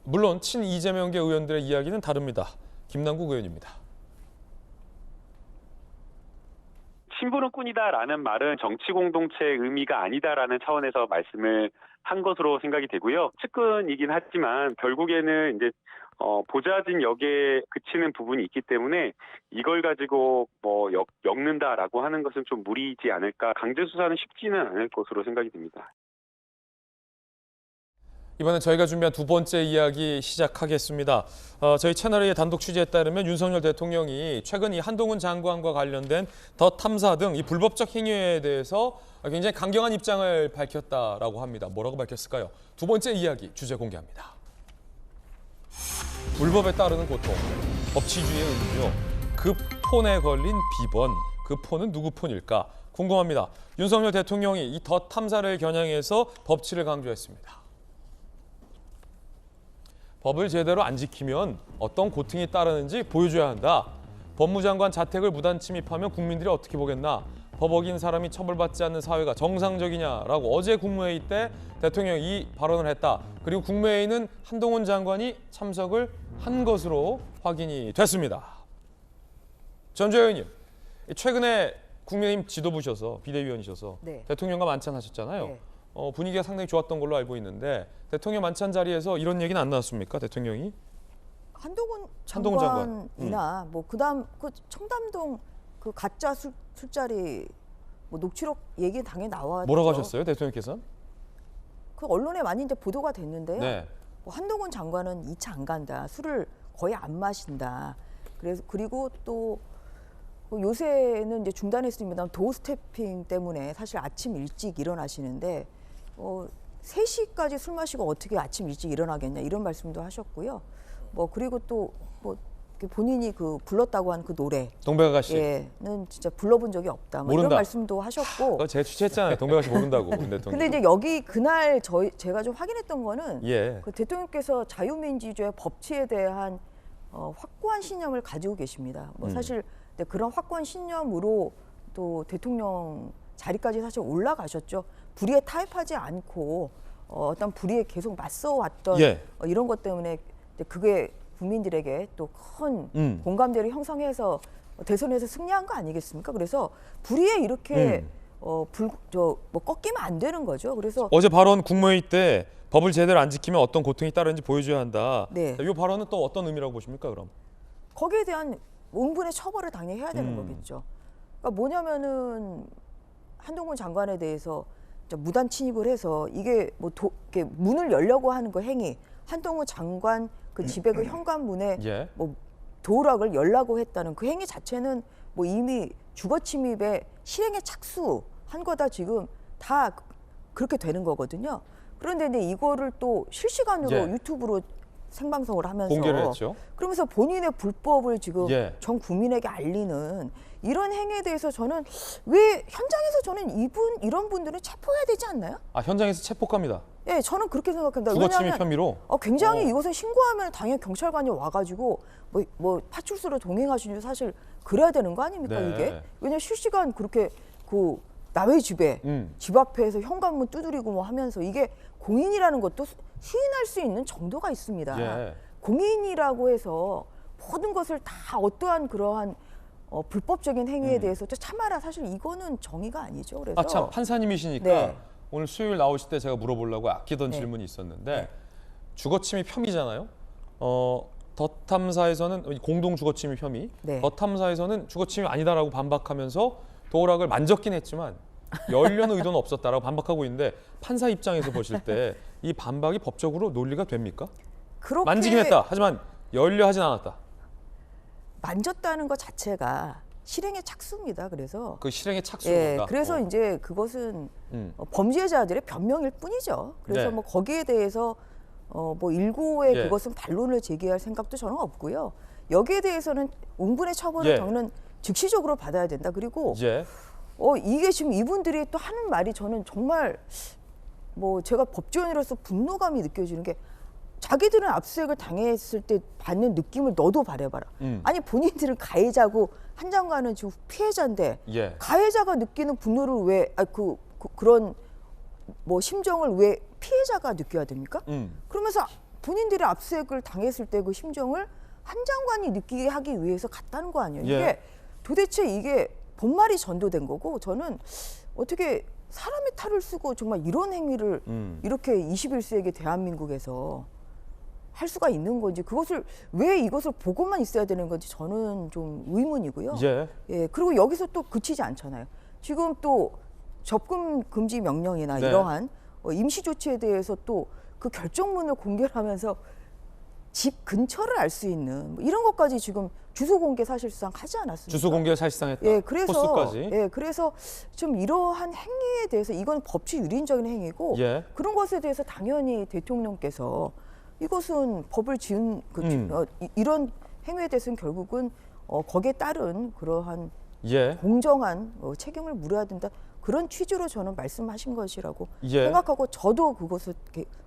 물론 친 이재명계 의원들의 이야기는 다릅니다. 김남국 의원입니다. 친분은꾼이다라는 말은 정치 공동체의 의미가 아니다라는 차원에서 말씀을 한 것으로 생각이 되고요. 측근이긴 하지만 결국에는 이제 보좌진 역에 그치는 부분이 있기 때문에 이걸 가지고 뭐 엮는다라고 하는 것은 좀 무리이지 않을까. 강제 수사는 쉽지는 않을 것으로 생각이 됩니다. 이번엔 저희가 준비한 두 번째 이야기 시작하겠습니다. 저희 채널의 단독 취재에 따르면 윤석열 대통령이 최근 이 한동훈 장관과 관련된 더 탐사 등 이 불법적 행위에 대해서 굉장히 강경한 입장을 밝혔다라고 합니다. 뭐라고 밝혔을까요? 두 번째 이야기 주제 공개합니다. 불법에 따르는 고통, 법치주의의 의미요. 그 폰에 걸린 비번, 그 폰은 누구 폰일까? 궁금합니다. 윤석열 대통령이 이 더 탐사를 겨냥해서 법치를 강조했습니다. 법을 제대로 안 지키면 어떤 고통이 따르는지 보여줘야 한다. 법무장관 자택을 무단 침입하면 국민들이 어떻게 보겠나. 법 어긴 사람이 처벌받지 않는 사회가 정상적이냐라고 어제 국무회의 때 대통령이 이 발언을 했다. 그리고 국무회의는 한동훈 장관이 참석을 한 것으로 확인이 됐습니다. 전주현 의원님, 최근에 국민의힘 지도부셔서 비대위원이셔서 네. 대통령과 만찬하셨잖아요. 네. 분위기가 상당히 좋았던 걸로 알고 있는데 대통령 만찬 자리에서 이런 얘기는 안 나왔습니까? 대통령이? 한동훈 한동훈 장관이나 뭐 그다음 그 청담동 그 가짜 술자리 뭐 녹취록 얘기 당연히 나왔죠. 뭐라고 하셨어요, 대통령께서는? 그 언론에 많이 이제 보도가 됐는데요. 네. 뭐 한동훈 장관은 2차 안 간다. 술을 거의 안 마신다. 그래서 그리고 또 요새는 이제 중단했습니다만 도어 스태핑 때문에 사실 아침 일찍 일어나시는데 3시까지 술 마시고 어떻게 아침 일찍 일어나겠냐 이런 말씀도 하셨고요. 뭐 그리고 또 뭐 본인이 그 불렀다고 한 그 노래 동백아가씨는 진짜 불러본 적이 없다. 뭐 이런 말씀도 하셨고. 제가 취재했잖아요. 동백아가씨 모른다고. 근데 이제 여기 그날 제가 좀 확인했던 거는 예. 그 대통령께서 자유민주주의 법치에 대한 확고한 신념을 가지고 계십니다. 뭐 사실 그런 확고한 신념으로 또 대통령 자리까지 사실 올라가셨죠. 불의에 타협하지 않고 어떤 불의에 계속 맞서왔던 이런 것 때문에 그게 국민들에게 또 큰 공감대를 형성해서 대선에서 승리한 거 아니겠습니까? 그래서 불의에 이렇게 뭐 꺾이면 안 되는 거죠. 그래서 어제 발언 국무회의 때 법을 제대로 안 지키면 어떤 고통이 따르는지 보여줘야 한다. 네. 이 발언은 또 어떤 의미라고 보십니까, 그럼? 거기에 대한 응분의 처벌을 당연히 해야 되는 거겠죠. 그러니까 뭐냐면은 한동훈 장관에 대해서 무단 침입을 해서 이게 뭐 이렇게 문을 열려고 하는 그 행위, 한동훈 장관 그 집에 그 현관문에 뭐 도락을 열라고 했다는 그 행위 자체는 뭐 이미 주거 침입의 실행에 착수한 거다 지금 다 그렇게 되는 거거든요. 그런데 이제 이거를 또 실시간으로 유튜브로 생방송을 하면서 공개를 했죠. 그러면서 본인의 불법을 지금 전 국민에게 알리는 이런 행위에 대해서 저는 왜 현장에서 저는 이런 분들은 체포해야 되지 않나요? 아, 현장에서 체포합니다. 네, 저는 그렇게 생각합니다. 주거 침입 혐의로? 굉장히 이것을 신고하면 당연히 경찰관이 와가지고 뭐 파출소로 동행하시는 사실 그래야 되는 거 아닙니까 이게? 왜냐면 실시간 그렇게 그 남의 집에 집 앞에서 현관문 두드리고 뭐 하면서 이게 공인이라는 것도 시인할 수 있는 정도가 있습니다. 공인이라고 해서 모든 것을 다 어떠한 그러한 불법적인 행위에 대해서 참아라. 사실 이거는 정의가 아니죠. 그래서 참 판사님이시니까 오늘 수요일 나오실 때 제가 물어보려고 아끼던 질문이 있었는데 주거 침입 혐의잖아요. 더 탐사에서는 공동 주거 침입 혐의, 더 탐사에서는 주거 침입 아니다라고 반박하면서 도락을 만졌긴 했지만 열려는 의도는 없었다라고 반박하고 있는데 판사 입장에서 보실 때 이 반박이 법적으로 논리가 됩니까? 만지긴 했다. 하지만 열려 하진 않았다. 만졌다는 것 자체가 실행의 착수입니다. 그래서 그 실행의 착수입니다. 그래서 이제 그것은 범죄자들의 변명일 뿐이죠. 그래서 뭐 거기에 대해서 뭐 일고의 그것은 반론을 제기할 생각도 저는 없고요. 여기에 대해서는 응분의 처벌을 저는 즉시적으로 받아야 된다. 그리고 이게 지금 이분들이 또 하는 말이 저는 정말 뭐 제가 법조인으로서 분노감이 느껴지는 게 자기들은 압수수색을 당했을 때 받는 느낌을 너도 말해봐라. 아니 본인들은 가해자고 한 장관은 지금 피해자인데 가해자가 느끼는 분노를 왜 그런 뭐 심정을 왜 피해자가 느껴야 됩니까? 그러면서 본인들이 압수수색을 당했을 때 그 심정을 한 장관이 느끼게 하기 위해서 갔다는 거 아니에요? 이게 도대체 이게 본말이 전도된 거고 저는 어떻게 사람의 탈을 쓰고 정말 이런 행위를 이렇게 21세기 대한민국에서 할 수가 있는 건지 그것을 왜 이것을 보고만 있어야 되는 건지 저는 좀 의문이고요. 그리고 여기서 또 그치지 않잖아요. 지금 또 접근 금지 명령이나 이러한 임시 조치에 대해서 또 그 결정문을 공개를 하면서 집 근처를 알 수 있는 뭐 이런 것까지 지금 주소 공개 사실상 하지 않았습니까? 주소 공개 사실상 했다. 예, 그래서 포스까지. 예, 그래서 좀 이러한 행위에 대해서 이건 법치 유린적인 행위고 예. 그런 것에 대해서 당연히 대통령께서 이것은 법을 지은 이런 행위에 대해서는 결국은 거기에 따른 그러한 예. 공정한 책임을 물어야 된다. 그런 취지로 저는 말씀하신 것이라고 예. 생각하고 저도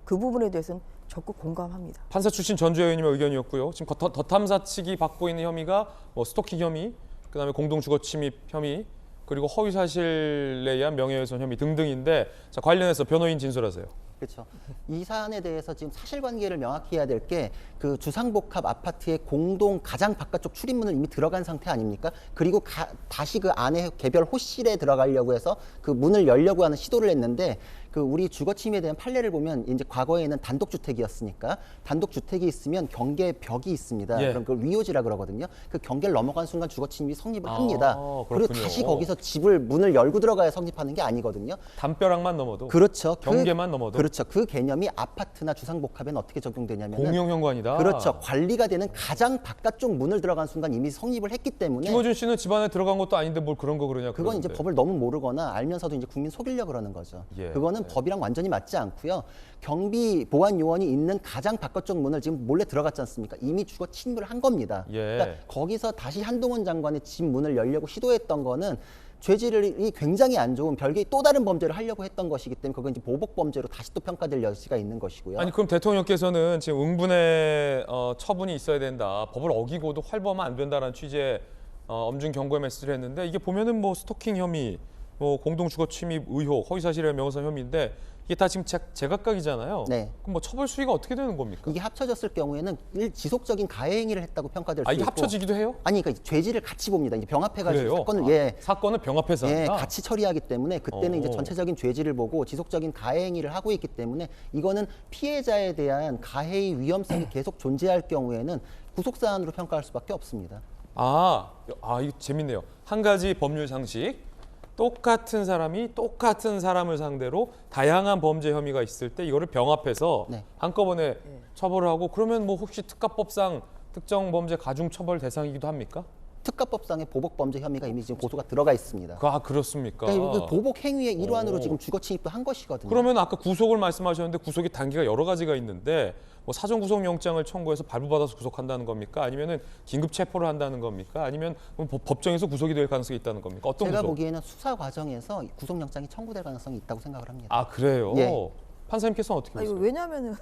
그 부분에 대해서는 적극 공감합니다. 판사 출신 전주혜 의원님의 의견이었고요. 지금 더 탐사 측이 받고 있는 혐의가 뭐 스토킹 혐의, 그다음에 공동주거침입 혐의, 그리고 허위사실에 의한 명예훼손 혐의 등등인데 자, 관련해서 변호인 진술하세요. 그렇죠. 이 사안에 대해서 지금 사실관계를 명확히 해야 될 게 그 주상복합 아파트의 공동 가장 바깥쪽 출입문을 이미 들어간 상태 아닙니까? 그리고 다시 그 안에 개별 호실에 들어가려고 해서 그 문을 열려고 하는 시도를 했는데 그 우리 주거침입에 대한 판례를 보면 이제 과거에는 단독주택이었으니까 단독주택이 있으면 경계벽이 있습니다. 예. 그럼 그걸 위호지라 그러거든요. 그 경계를 넘어간 순간 주거침입이 성립을 합니다. 그리고 그렇군요. 다시 거기서 집을 문을 열고 들어가야 성립하는 게 아니거든요. 담벼락만 넘어도. 그렇죠. 경계만 넘어도. 그렇죠. 그 개념이 아파트나 주상복합에는 어떻게 적용되냐면 공용 현관이다. 그렇죠. 관리가 되는 가장 바깥쪽 문을 들어간 순간 이미 성립을 했기 때문에 김어준 씨는 집 안에 들어간 것도 아닌데 뭘 그런 거 그러냐. 그건 이제 그러는데. 법을 너무 모르거나 알면서도 이제 국민 속이려고 그러는 거죠. 예. 그거는 법이랑 완전히 맞지 않고요. 경비 보안 요원이 있는 가장 바깥쪽 문을 지금 몰래 들어갔지 않습니까? 이미 주거 침입을 한 겁니다. 예. 그러니까 거기서 다시 한동훈 장관의 집 문을 열려고 시도했던 거는 죄질이 굉장히 안 좋은 별개의 또 다른 범죄를 하려고 했던 것이기 때문에 그건 이제 보복 범죄로 다시 또 평가될 여지가 있는 것이고요. 아니 그럼 대통령께서는 지금 응분의 처분이 있어야 된다. 법을 어기고도 활보하면 안 된다라는 취지의 엄중 경고의 메시지를 했는데 이게 보면은 뭐 스토킹 혐의, 뭐 공동주거 침입 의혹, 허위사실의 명예훼손 혐의인데 이게 다 지금 제각각이잖아요. 네. 그럼 뭐 처벌 수위가 어떻게 되는 겁니까? 이게 합쳐졌을 경우에는 지속적인 가해 행위를 했다고 평가될 수 이게 있고. 합쳐지기도 해요? 아니 그러니까 죄질을 같이 봅니다. 이제 병합해가지고 그래요? 사건을 사건을 병합해서 예, 한다? 같이 처리하기 때문에 그때는 이제 전체적인 죄질을 보고 지속적인 가해 행위를 하고 있기 때문에 이거는 피해자에 대한 가해의 위험성이 계속 존재할 경우에는 구속 사안으로 평가할 수밖에 없습니다. 이거 재밌네요. 한 가지 법률 상식. 똑같은 사람이 똑같은 사람을 상대로 다양한 범죄 혐의가 있을 때 이거를 병합해서 네. 한꺼번에 처벌을 하고 그러면 뭐 혹시 특가법상 특정 범죄 가중 처벌 대상이기도 합니까? 특가법상의 보복 범죄 혐의가 이미 지금 고소가 들어가 있습니다. 그렇습니까? 그러니까 그 보복 행위의 일환으로 지금 주거 침입도 한 것이거든요. 그러면 아까 구속을 말씀하셨는데 구속의 단계가 여러 가지가 있는데 뭐 사전 구속 영장을 청구해서 발부받아서 구속한다는 겁니까? 아니면은 긴급 체포를 한다는 겁니까? 아니면 뭐 법정에서 구속이 될 가능성이 있다는 겁니까? 어떤 제가 구속? 보기에는 수사 과정에서 구속 영장이 청구될 가능성이 있다고 생각을 합니다. 그래요? 예. 판사님께서는 어떻게 보세요? 왜냐하면은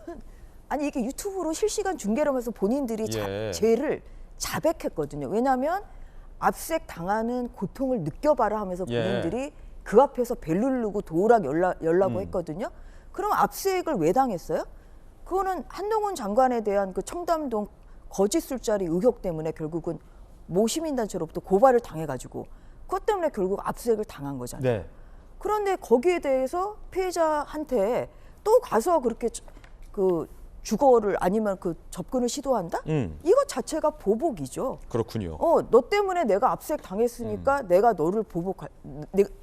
아니 이게 유튜브로 실시간 중계를 하면서 본인들이 예. 죄를 자백했거든요. 왜냐하면 압색 당하는 고통을 느껴봐라 하면서 본인들이 그 앞에서 벨 누르고 도우락 열라고 했거든요. 그럼 압색을 왜 당했어요? 그거는 한동훈 장관에 대한 그 청담동 거짓 술자리 의혹 때문에 결국은 모 시민단체로부터 고발을 당해가지고 그것 때문에 결국 압색을 당한 거잖아요. 네. 그런데 거기에 대해서 피해자한테 또 가서 그렇게 그 주거를 아니면 그 접근을 시도한다? 이것 자체가 보복이죠. 그렇군요. 너 때문에 내가 압색 당했으니까 내가 너를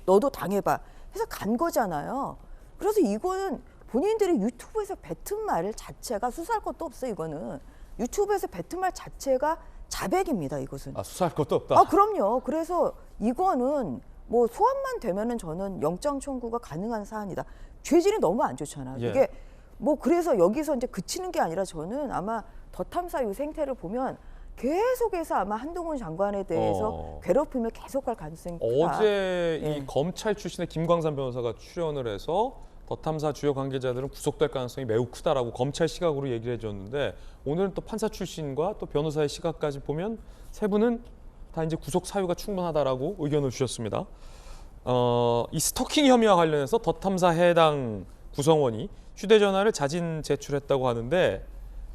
너도 당해봐 해서 간 거잖아요. 그래서 이거는 본인들이 유튜브에서 뱉은 말 자체가 수사할 것도 없어요. 이거는 유튜브에서 뱉은 말 자체가 자백입니다. 이것은. 수사할 것도 없다. 그럼요. 그래서 이거는 뭐 소환만 되면은 저는 영장 청구가 가능한 사안이다. 죄질이 너무 안 좋잖아요. 예. 이게 뭐 그래서 여기서 이제 그치는 게 아니라 저는 아마 더 탐사 이 생태를 보면 계속해서 아마 한동훈 장관에 대해서 괴롭힘을 계속할 가능성이 크다. 어제 이 검찰 출신의 김광산 변호사가 출연을 해서 더 탐사 주요 관계자들은 구속될 가능성이 매우 크다라고 검찰 시각으로 얘기를 해줬는데 오늘은 또 판사 출신과 또 변호사의 시각까지 보면 세 분은 다 이제 구속 사유가 충분하다라고 의견을 주셨습니다. 이 스토킹 혐의와 관련해서 더 탐사 해당 구성원이 휴대전화를 자진 제출했다고 하는데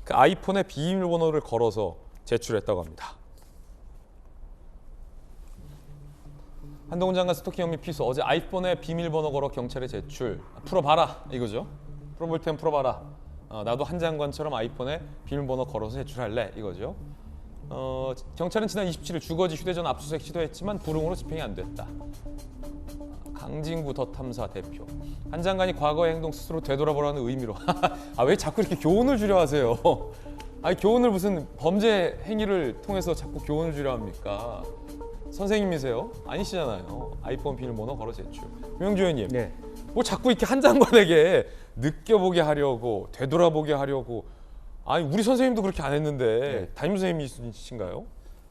그 아이폰에 비밀번호를 걸어서 제출했다고 합니다. 한동훈 장관 스토킹 혐의 피소 어제 아이폰에 비밀번호 걸어 경찰에 제출 풀어봐라 이거죠. 풀어볼 땐 풀어봐라. 나도 한 장관처럼 아이폰에 비밀번호 걸어서 제출할래 이거죠. 경찰은 지난 27일 주거지 휴대전화 압수수색 시도했지만 불응으로 집행이 안 됐다. 강진구 더 탐사 대표. 한 장관이 과거의 행동 스스로 되돌아보라는 의미로. 아, 왜 자꾸 이렇게 교훈을 주려 하세요? 아니, 교훈을 무슨 범죄 행위를 통해서 자꾸 교훈을 주려 합니까? 선생님이세요? 아니시잖아요. 아이폰 비밀번호 걸어 제출. 명주 의원님, 네. 뭐 자꾸 이렇게 한 장관에게 느껴보게 하려고, 되돌아보게 하려고. 아니, 우리 선생님도 그렇게 안 했는데 담임 선생님이신가요?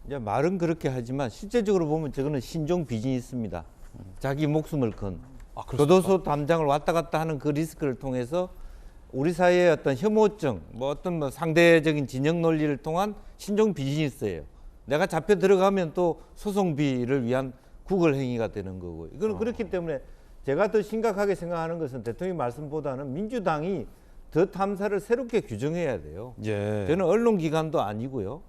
이제 말은 그렇게 하지만 실제적으로 보면 저거는 신종 비즈니스입니다. 자기 목숨을 건 교도소 담장을 왔다 갔다 하는 그 리스크를 통해서 우리 사회의 어떤 혐오증, 어떤 상대적인 진영 논리를 통한 신종 비즈니스예요. 내가 잡혀 들어가면 또 소송비를 위한 구걸 행위가 되는 거고. 이거는 그렇기 때문에 제가 더 심각하게 생각하는 것은 대통령 말씀보다는 민주당이 더 탐사를 새롭게 규정해야 돼요. 예. 저는 언론기관도 아니고요.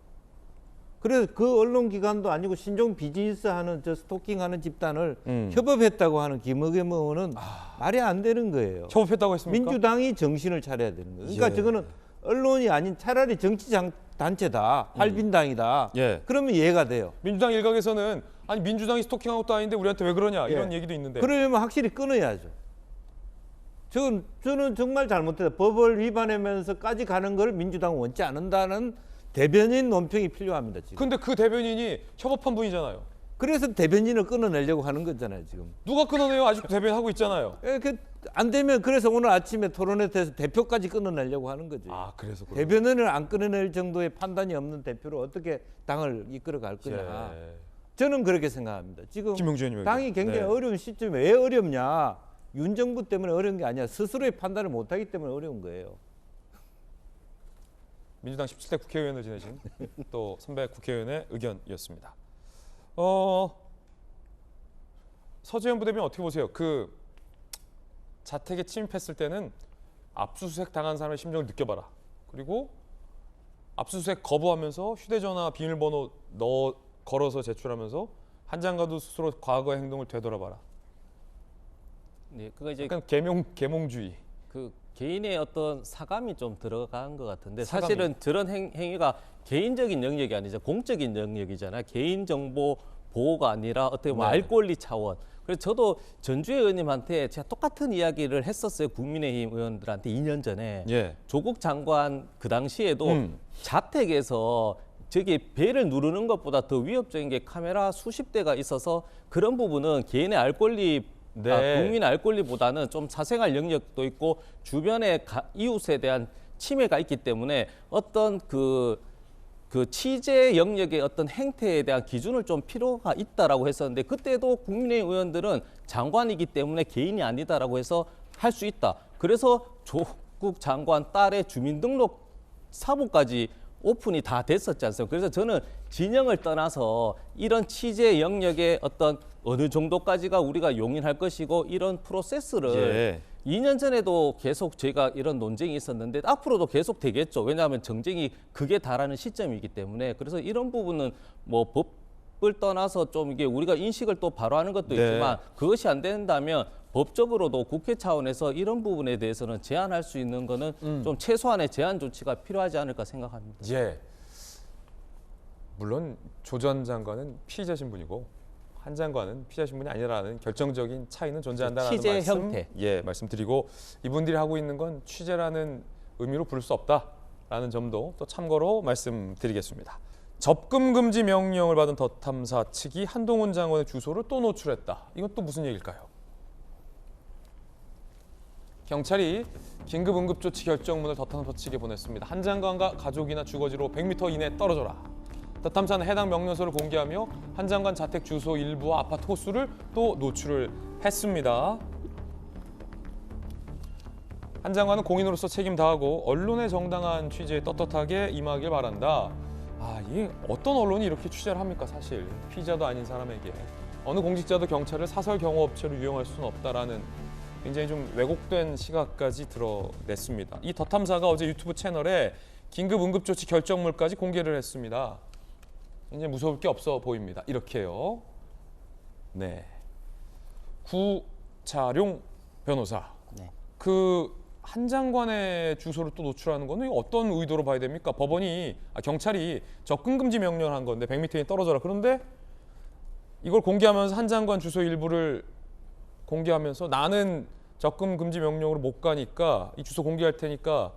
그래서 그 언론기관도 아니고 신종 비즈니스 하는 저 스토킹하는 집단을 협업했다고 하는 김의겸 의원은 말이 안 되는 거예요. 협업했다고 했습니까? 민주당이 정신을 차려야 되는 거예요. 그러니까 예. 저거는 언론이 아닌 차라리 정치 단체다, 할빈당이다. 예. 그러면 이해가 돼요. 민주당 일각에서는 아니 민주당이 스토킹한 것도 아닌데 우리한테 왜 그러냐 이런 얘기도 있는데. 그러려면 확실히 끊어야죠. 저는 정말 잘못했다. 법을 위반하면서까지 가는 걸 민주당은 원치 않는다는 대변인 논평이 필요합니다. 지금. 근데 그 대변인이 협업한 분이잖아요. 그래서 대변인을 끊어내려고 하는 거잖아요. 지금. 누가 끊어내요? 아직도 대변하고 있잖아요. 안 되면 그래서 오늘 아침에 토론회에서 대표까지 끊어내려고 하는 거죠. 아, 그래서 대변인을 안 끊어낼 정도의 판단이 없는 대표로 어떻게 당을 이끌어갈 거냐. 저는 그렇게 생각합니다. 지금 김용주 의원님 당이 굉장히 어려운 시점에 왜 어렵냐. 윤 정부 때문에 어려운 게 아니라 스스로의 판단을 못하기 때문에 어려운 거예요. 민주당 17대 국회의원을 지내신 또 선배 국회의원의 의견이었습니다. 서지현 부대변인 어떻게 보세요? 그 자택에 침입했을 때는 압수수색 당한 사람의 심정을 느껴봐라. 그리고 압수수색 거부하면서 휴대전화 비밀번호 걸어서 제출하면서 한 장관도 스스로 과거의 행동을 되돌아봐라. 네, 그거 이제 약간 계몽주의. 그 개인의 어떤 사감이 좀 들어간 것 같은데 사감이. 사실은 저런 행위가 개인적인 영역이 아니죠. 공적인 영역이잖아요. 개인정보 보호가 아니라 어떻게 보면 알 권리 차원. 그래서 저도 전주혜 의원님한테 제가 똑같은 이야기를 했었어요. 국민의힘 의원들한테 2년 전에. 예. 조국 장관 그 당시에도 자택에서 저기 벨을 누르는 것보다 더 위협적인 게 카메라 수십 대가 있어서 그런 부분은 개인의 알 권리 국민의 알 권리보다는 좀 사생활 영역도 있고 주변의 이웃에 대한 침해가 있기 때문에 어떤 그 취재 영역의 어떤 행태에 대한 기준을 좀 필요가 있다라고 했었는데 그때도 국민의힘 의원들은 장관이기 때문에 개인이 아니다라고 해서 할 수 있다. 그래서 조국 장관 딸의 주민등록 사무까지 오픈이 다 됐었지 않습니까? 그래서 저는 진영을 떠나서 이런 취재 영역의 어떤 어느 정도까지가 우리가 용인할 것이고 이런 프로세스를 2년 전에도 계속 저희가 이런 논쟁이 있었는데 앞으로도 계속 되겠죠. 왜냐하면 정쟁이 극에 달하는 시점이기 때문에 그래서 이런 부분은 뭐 법을 떠나서 좀 이게 우리가 인식을 또 바로 하는 것도 있지만 그것이 안 된다면 법적으로도 국회 차원에서 이런 부분에 대해서는 제한할 수 있는 거는 좀 최소한의 제한 조치가 필요하지 않을까 생각합니다. 예. 물론 조 전 장관은 피의자 신분이고 한 장관은 피의자 신분이 아니라는 결정적인 차이는 존재한다는 취재 말씀, 형태. 말씀드리고 이분들이 하고 있는 건 취재라는 의미로 부를 수 없다라는 점도 또 참고로 말씀드리겠습니다. 접근 금지 명령을 받은 더 탐사 측이 한동훈 장관의 주소를 또 노출했다. 이건 또 무슨 얘기일까요? 경찰이 긴급 응급조치 결정문을 더 탐사 측에 보냈습니다. 한 장관과 가족이나 주거지로 100m 이내 떨어져라. 더 탐사는 해당 명령서를 공개하며 한 장관 자택 주소 일부와 아파트 호수를 또 노출을 했습니다. 한 장관은 공인으로서 책임 다하고 언론의 정당한 취재에 떳떳하게 임하길 바란다. 이게 어떤 언론이 이렇게 취재를 합니까? 사실 피의자도 아닌 사람에게 어느 공직자도 경찰을 사설 경호업체로 유용할 수는 없다라는 굉장히 좀 왜곡된 시각까지 드러냈습니다. 이 더 탐사가 어제 유튜브 채널에 긴급 응급조치 결정물까지 공개를 했습니다. 굉장히 무서울 게 없어 보입니다. 이렇게요. 네. 구차룡 변호사. 네. 그 한 장관의 주소를 또 노출하는 거는 어떤 의도로 봐야 됩니까? 법원이 경찰이 접근 금지 명령을 한 건데 100m에 떨어져라. 그런데 이걸 공개하면서 한 장관 주소 일부를 공개하면서 나는 접근 금지 명령으로 못 가니까 이 주소 공개할 테니까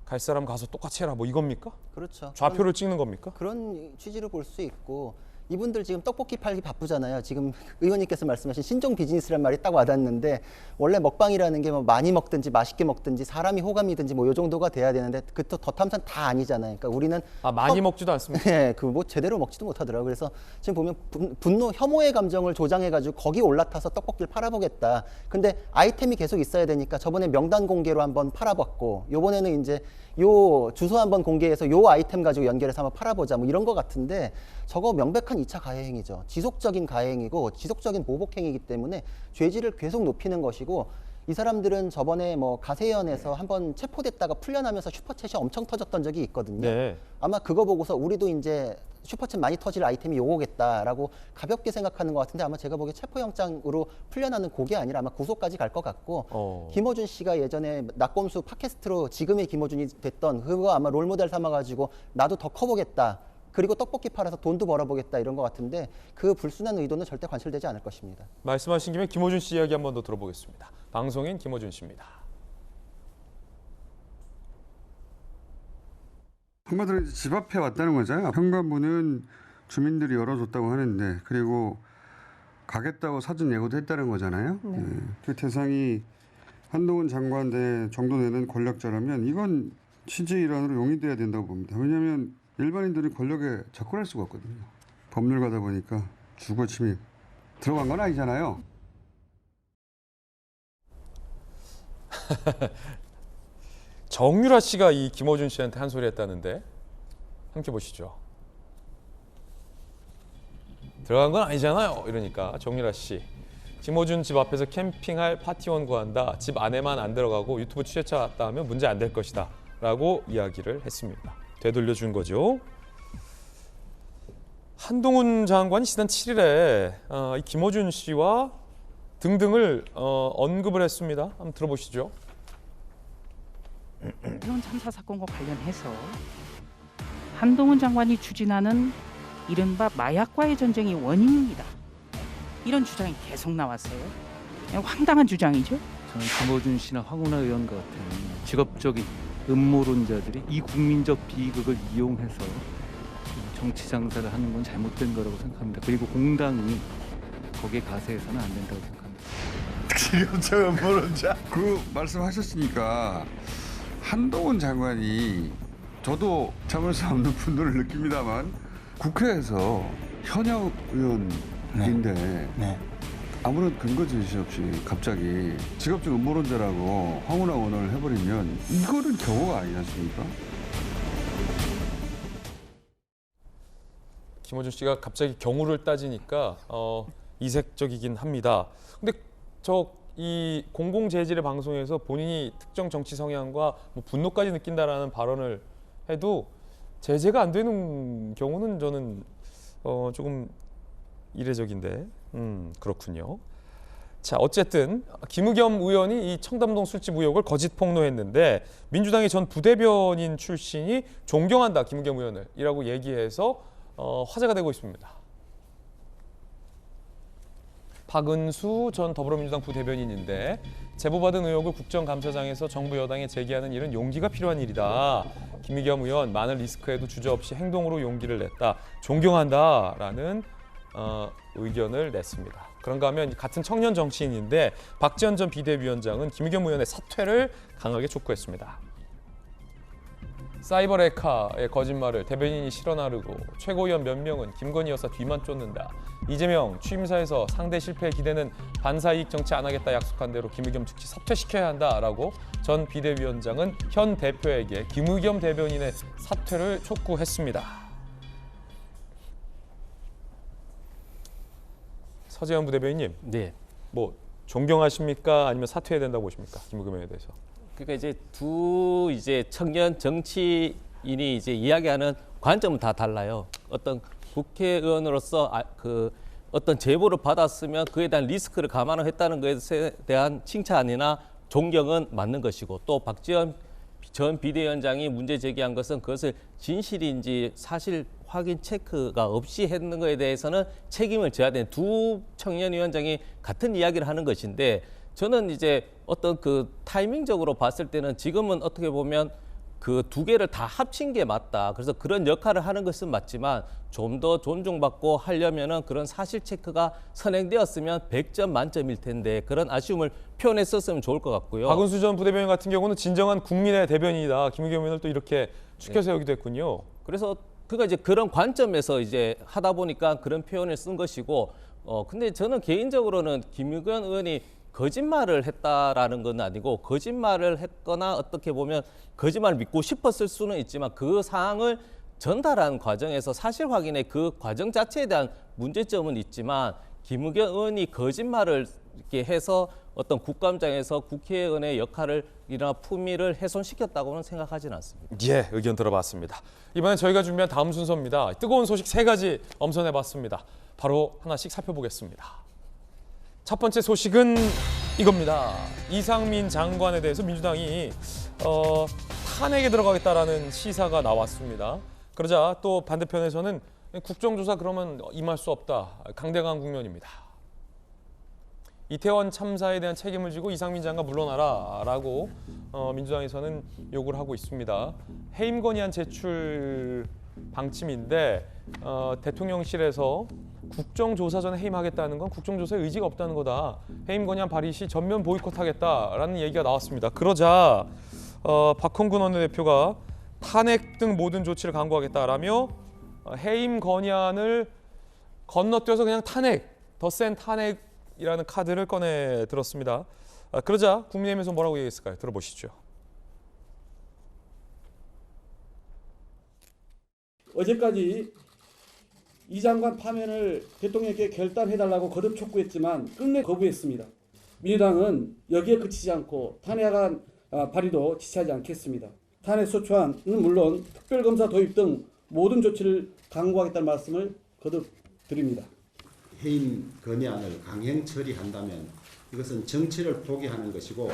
갈 사람 가서 똑같이 해라 뭐 이겁니까? 그렇죠. 좌표를 찍는 겁니까? 그런 취지로 볼 수 있고 이분들 지금 떡볶이 팔기 바쁘잖아요. 지금 의원님께서 말씀하신 신종 비즈니스란 말이 딱 와닿는데 원래 먹방이라는 게 뭐 많이 먹든지 맛있게 먹든지 사람이 호감이든지 뭐 요 정도가 돼야 되는데 그 또 덧함선 다 아니잖아요. 그러니까 우리는 많이 먹지도 않습니다. 네, 그 뭐 제대로 먹지도 못하더라고요. 그래서 지금 보면 분노, 혐오의 감정을 조장해가지고 거기 올라타서 떡볶이를 팔아보겠다. 근데 아이템이 계속 있어야 되니까 저번에 명단 공개로 한번 팔아봤고, 요번에는 이제 요 주소 한번 공개해서 요 아이템 가지고 연결해서 한번 팔아보자. 뭐 이런 거 같은데 저거 명백한 2차 가해행위죠. 지속적인 가해행위고 지속적인 보복행위이기 때문에 죄질을 계속 높이는 것이고, 이 사람들은 저번에 뭐 가세연에서 한번 체포됐다가 풀려나면서 슈퍼챗이 엄청 터졌던 적이 있거든요. 네. 아마 그거 보고서 우리도 이제 슈퍼챗 많이 터질 아이템이 요거겠다라고 가볍게 생각하는 것 같은데, 아마 제가 보기에 체포영장으로 풀려나는 그게 아니라 아마 구속까지 갈 것 같고, 김어준 씨가 예전에 낙검수 팟캐스트로 지금의 김어준이 됐던 그거 아마 롤모델 삼아가지고 나도 더 커보겠다, 그리고 떡볶이 팔아서 돈도 벌어보겠다 이런 것 같은데, 그 불순한 의도는 절대 관철되지 않을 것입니다. 말씀하신 김에 김어준 씨 이야기 한 번 더 들어보겠습니다. 방송인 김어준 씨입니다. 한마디로 이제 집 앞에 왔다는 거잖아요. 현관문은 주민들이 열어줬다고 하는데, 그리고 가겠다고 사전 예고도 했다는 거잖아요. 네. 네. 그 대상이 한동훈 장관 대 정도 되는 권력자라면 이건 취재 일환으로 용인돼야 된다고 봅니다. 왜냐하면 일반인들이 권력에 접근할 수가 없거든요. 법률가다 보니까 주거 침입 들어간 건 아니잖아요. 정유라 씨가 이 김어준 씨한테 한 소리 했다는데 함께 보시죠. 들어간 건 아니잖아요. 이러니까 정유라 씨, 김어준 집 앞에서 캠핑할 파티원 구한다. 집 안에만 안 들어가고 유튜브 취재차 왔다 하면 문제 안 될 것이다 라고 이야기를 했습니다. 되돌려준 거죠. 한동훈 장관이 지난 7일에 이 김어준 씨와 등등을 언급을 했습니다. 한번 들어보시죠. 이런 참사 사건과 관련해서 한동훈 장관이 추진하는 이른바 마약과의 전쟁이 원인이다, 이런 주장이 계속 나왔어요. 황당한 주장이죠. 저는 김어준 씨나 황운하 의원 같은 직업적인 음모론자들이 이 국민적 비극을 이용해서 정치 장사를 하는 건 잘못된 거라고 생각합니다. 그리고 공당이 거기에 가세해서는 안 된다고 생각합니다. 직업적 음모론자? 그 말씀하셨으니까 한동훈 장관이, 저도 참을 수 없는 분노를 느낍니다만, 국회에서 현역 의원인데 아무런 근거 제시 없이 갑자기 직업적 음모론자라고 황운하 의원을 해버리면 이거는 경호가 아니지 않습니까? 김어준 씨가 갑자기 경우를 따지니까 이색적이긴 합니다. 근데 이 공공재질의 방송에서 본인이 특정 정치 성향과 뭐 분노까지 느낀다라는 발언을 해도 제재가 안 되는 경우는 저는 조금 이례적인데 그렇군요. 자, 어쨌든 김의겸 의원이 이 청담동 술집 의혹을 거짓 폭로했는데, 민주당의 전 부대변인 출신이 존경한다 김의겸 의원을 이라고 얘기해서 화제가 되고 있습니다. 박은수 전 더불어민주당 부대변인인데, 제보받은 의혹을 국정감사장에서 정부 여당에 제기하는 일은 용기가 필요한 일이다. 김의겸 의원 많은 리스크에도 주저없이 행동으로 용기를 냈다. 존경한다라는 의견을 냈습니다. 그런가 하면 같은 청년 정치인인데 박지원 전 비대위원장은 김의겸 의원의 사퇴를 강하게 촉구했습니다. 사이버 레카의 거짓말을 대변인이 실어 나르고 최고위원 몇 명은 김건희 여사 뒤만 쫓는다. 이재명 취임사에서 상대 실패에 기대는 반사이익 정치 안 하겠다 약속한 대로 김의겸 즉시 사퇴시켜야 한다라고 전 비대위원장은 현 대표에게 김의겸 대변인의 사퇴를 촉구했습니다. 서재현 부대변인님, 네. 뭐 존경하십니까? 아니면 사퇴해야 된다고 보십니까? 김의겸 의원에 대해서. 그러니까 두 청년 정치인이 이야기하는 관점은 다 달라요. 어떤 국회의원으로서 어떤 제보를 받았으면 그에 대한 리스크를 감안을 했다는 것에 대한 칭찬이나 존경은 맞는 것이고, 또 박지원 전 비대위원장이 문제 제기한 것은 그것을 진실인지 사실 확인 체크가 없이 했는 거에 대해서는 책임을 져야 되는 두 청년위원장이 같은 이야기를 하는 것인데 저는 이제 어떤 그 타이밍적으로 봤을 때는 지금은 어떻게 보면 그 두 개를 다 합친 게 맞다. 그래서 그런 역할을 하는 것은 맞지만 좀 더 존중받고 하려면은 그런 사실 체크가 선행되었으면 100점 만점일 텐데 그런 아쉬움을 표현했었으면 좋을 것 같고요. 박은수 전 부대변인 같은 경우는 진정한 국민의 대변인이다. 김우겸 의원을 또 이렇게 추켜 세우기도 했군요. 그래서 그가 이제 그런 관점에서 이제 하다 보니까 그런 표현을 쓴 것이고, 근데 저는 개인적으로는 김우겸 의원이 거짓말을 했다라는 건 아니고 거짓말을 했거나 어떻게 보면 거짓말을 믿고 싶었을 수는 있지만 그 사항을 전달한 과정에서 사실 확인의 그 과정 자체에 대한 문제점은 있지만 김우겸 의원이 거짓말을 이렇게 해서 어떤 국감장에서 국회의원의 역할이나 품위를 훼손시켰다고는 생각하지는 않습니다. 예, 의견 들어봤습니다. 이번엔 저희가 준비한 다음 순서입니다. 뜨거운 소식 3가지 엄선해봤습니다. 바로 하나씩 살펴보겠습니다. 첫 번째 소식은 이겁니다. 이상민 장관에 대해서 민주당이 탄핵에 들어가겠다라는 시사가 나왔습니다. 그러자 또 반대편에서는 국정조사 그러면 임할 수 없다. 강대강 국면입니다. 이태원 참사에 대한 책임을 지고 이상민 장관 물러나라라고 민주당에서는 요구를 하고 있습니다. 해임 건의안 제출 방침인데 대통령실에서 국정조사 전에 해임하겠다는 건 국정조사에 의지가 없다는 거다. 해임 건의안 발의 시 전면 보이콧하겠다라는 얘기가 나왔습니다. 그러자 박홍근 원내대표가 탄핵 등 모든 조치를 강구하겠다라며 해임 건의안을 건너뛰어서 그냥 탄핵, 더 센 탄핵이라는 카드를 꺼내 들었습니다. 그러자 국민의힘에서 뭐라고 얘기했을까요? 들어보시죠. 어제까지 이 장관 파면을 대통령께 결단해달라고 거듭 촉구했지만 끝내 거부했습니다. 민주당은 여기에 그치지 않고 탄핵안 발의도 지체하지 않겠습니다. 탄핵 소추안은 물론 특별검사 도입 등 모든 조치를 강구하겠다는 말씀을 거듭 드립니다. 해임 건의안을 강행 처리한다면 이것은 정치를 포기하는 것이고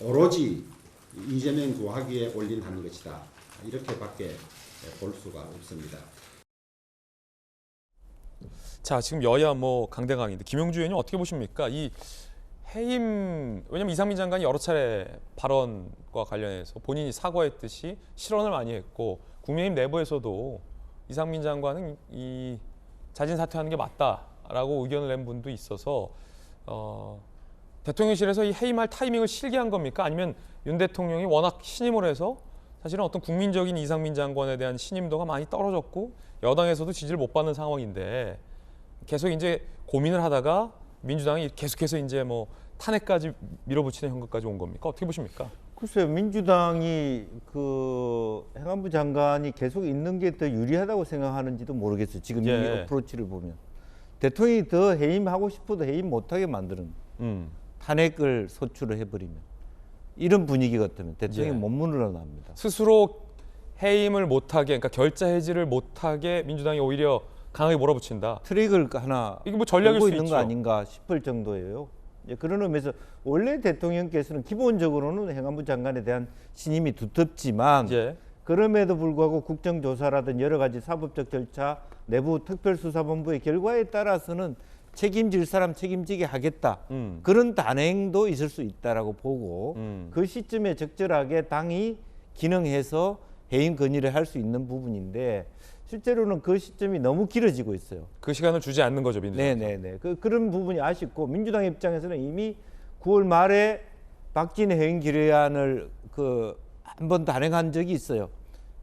오로지 이재명 구하기에 올인하는 것이다. 이렇게밖에 볼 수가 없습니다. 자, 지금 여야 강대강인데 김용주 의원님 어떻게 보십니까? 이 해임, 왜냐면 이상민 장관이 여러 차례 발언과 관련해서 본인이 사과했듯이 실언을 많이 했고 국민의힘 내부에서도 이상민 장관은 이 자진 사퇴하는 게 맞다라고 의견을 낸 분도 있어서 대통령실에서 이 해임할 타이밍을 실기한 겁니까? 아니면 윤 대통령이 워낙 신임을 해서 사실은 어떤 국민적인 이상민 장관에 대한 신임도가 많이 떨어졌고 여당에서도 지지를 못 받는 상황인데 계속 이제 고민을 하다가 민주당이 계속해서 이제 탄핵까지 밀어붙이는 형국까지 온 겁니까? 어떻게 보십니까? 글쎄요, 민주당이 그 행안부 장관이 계속 있는 게 더 유리하다고 생각하는지도 모르겠어요. 지금 이 어프로치를 보면 대통령이 더 해임하고 싶어도 해임 못하게 만드는 탄핵을 소추를 해버리면 이런 분위기 같으면 대통령이 못 물러납니다. 스스로 해임을 못하게, 그러니까 결자 해지를 못하게 민주당이 오히려 강하게 몰아붙인다. 트릭을 하나 이게 전략일 수 있는 있죠. 거 아닌가 싶을 정도예요. 그런 의미에서 원래 대통령께서는 기본적으로는 행안부 장관에 대한 신임이 두텁지만 그럼에도 불구하고 국정조사라든 여러 가지 사법적 절차, 내부 특별수사본부의 결과에 따라서는 책임질 사람 책임지게 하겠다. 그런 단행도 있을 수 있다라고 보고 그 시점에 적절하게 당이 기능해서 해임 건의를 할 수 있는 부분인데 실제로는 그 시점이 너무 길어지고 있어요. 그 시간을 주지 않는 거죠, 민주당. 네네네. 그런 부분이 아쉽고 민주당 입장에서는 이미 9월 말에 박진애 해임 결의안을 한 번 단행한 적이 있어요.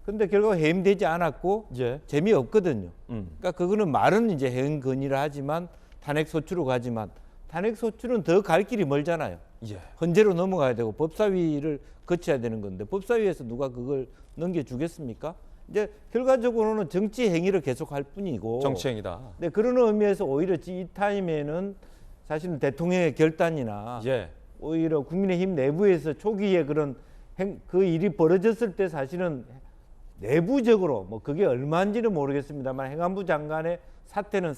근데 결국 해임되지 않았고 재미없거든요. 그러니까 그거는 말은 이제 해임 건의를 하지만 탄핵 소추로 가지만 탄핵 소추는 더 갈 길이 멀잖아요. 헌재로 넘어가야 되고 법사위를 거쳐야 되는 건데 법사위에서 누가 그걸 넘겨주겠습니까? 이제 결과적으로는 정치 행위를 계속할 뿐이고 정치 행위다. 네, 그런 의미에서 오히려 이 타임에는 사실은 대통령의 결단이나 오히려 국민의힘 내부에서 초기에 그 일이 벌어졌을 때 사실은 내부적으로 그게 얼마인지는 모르겠습니다만 행안부 장관의 사퇴는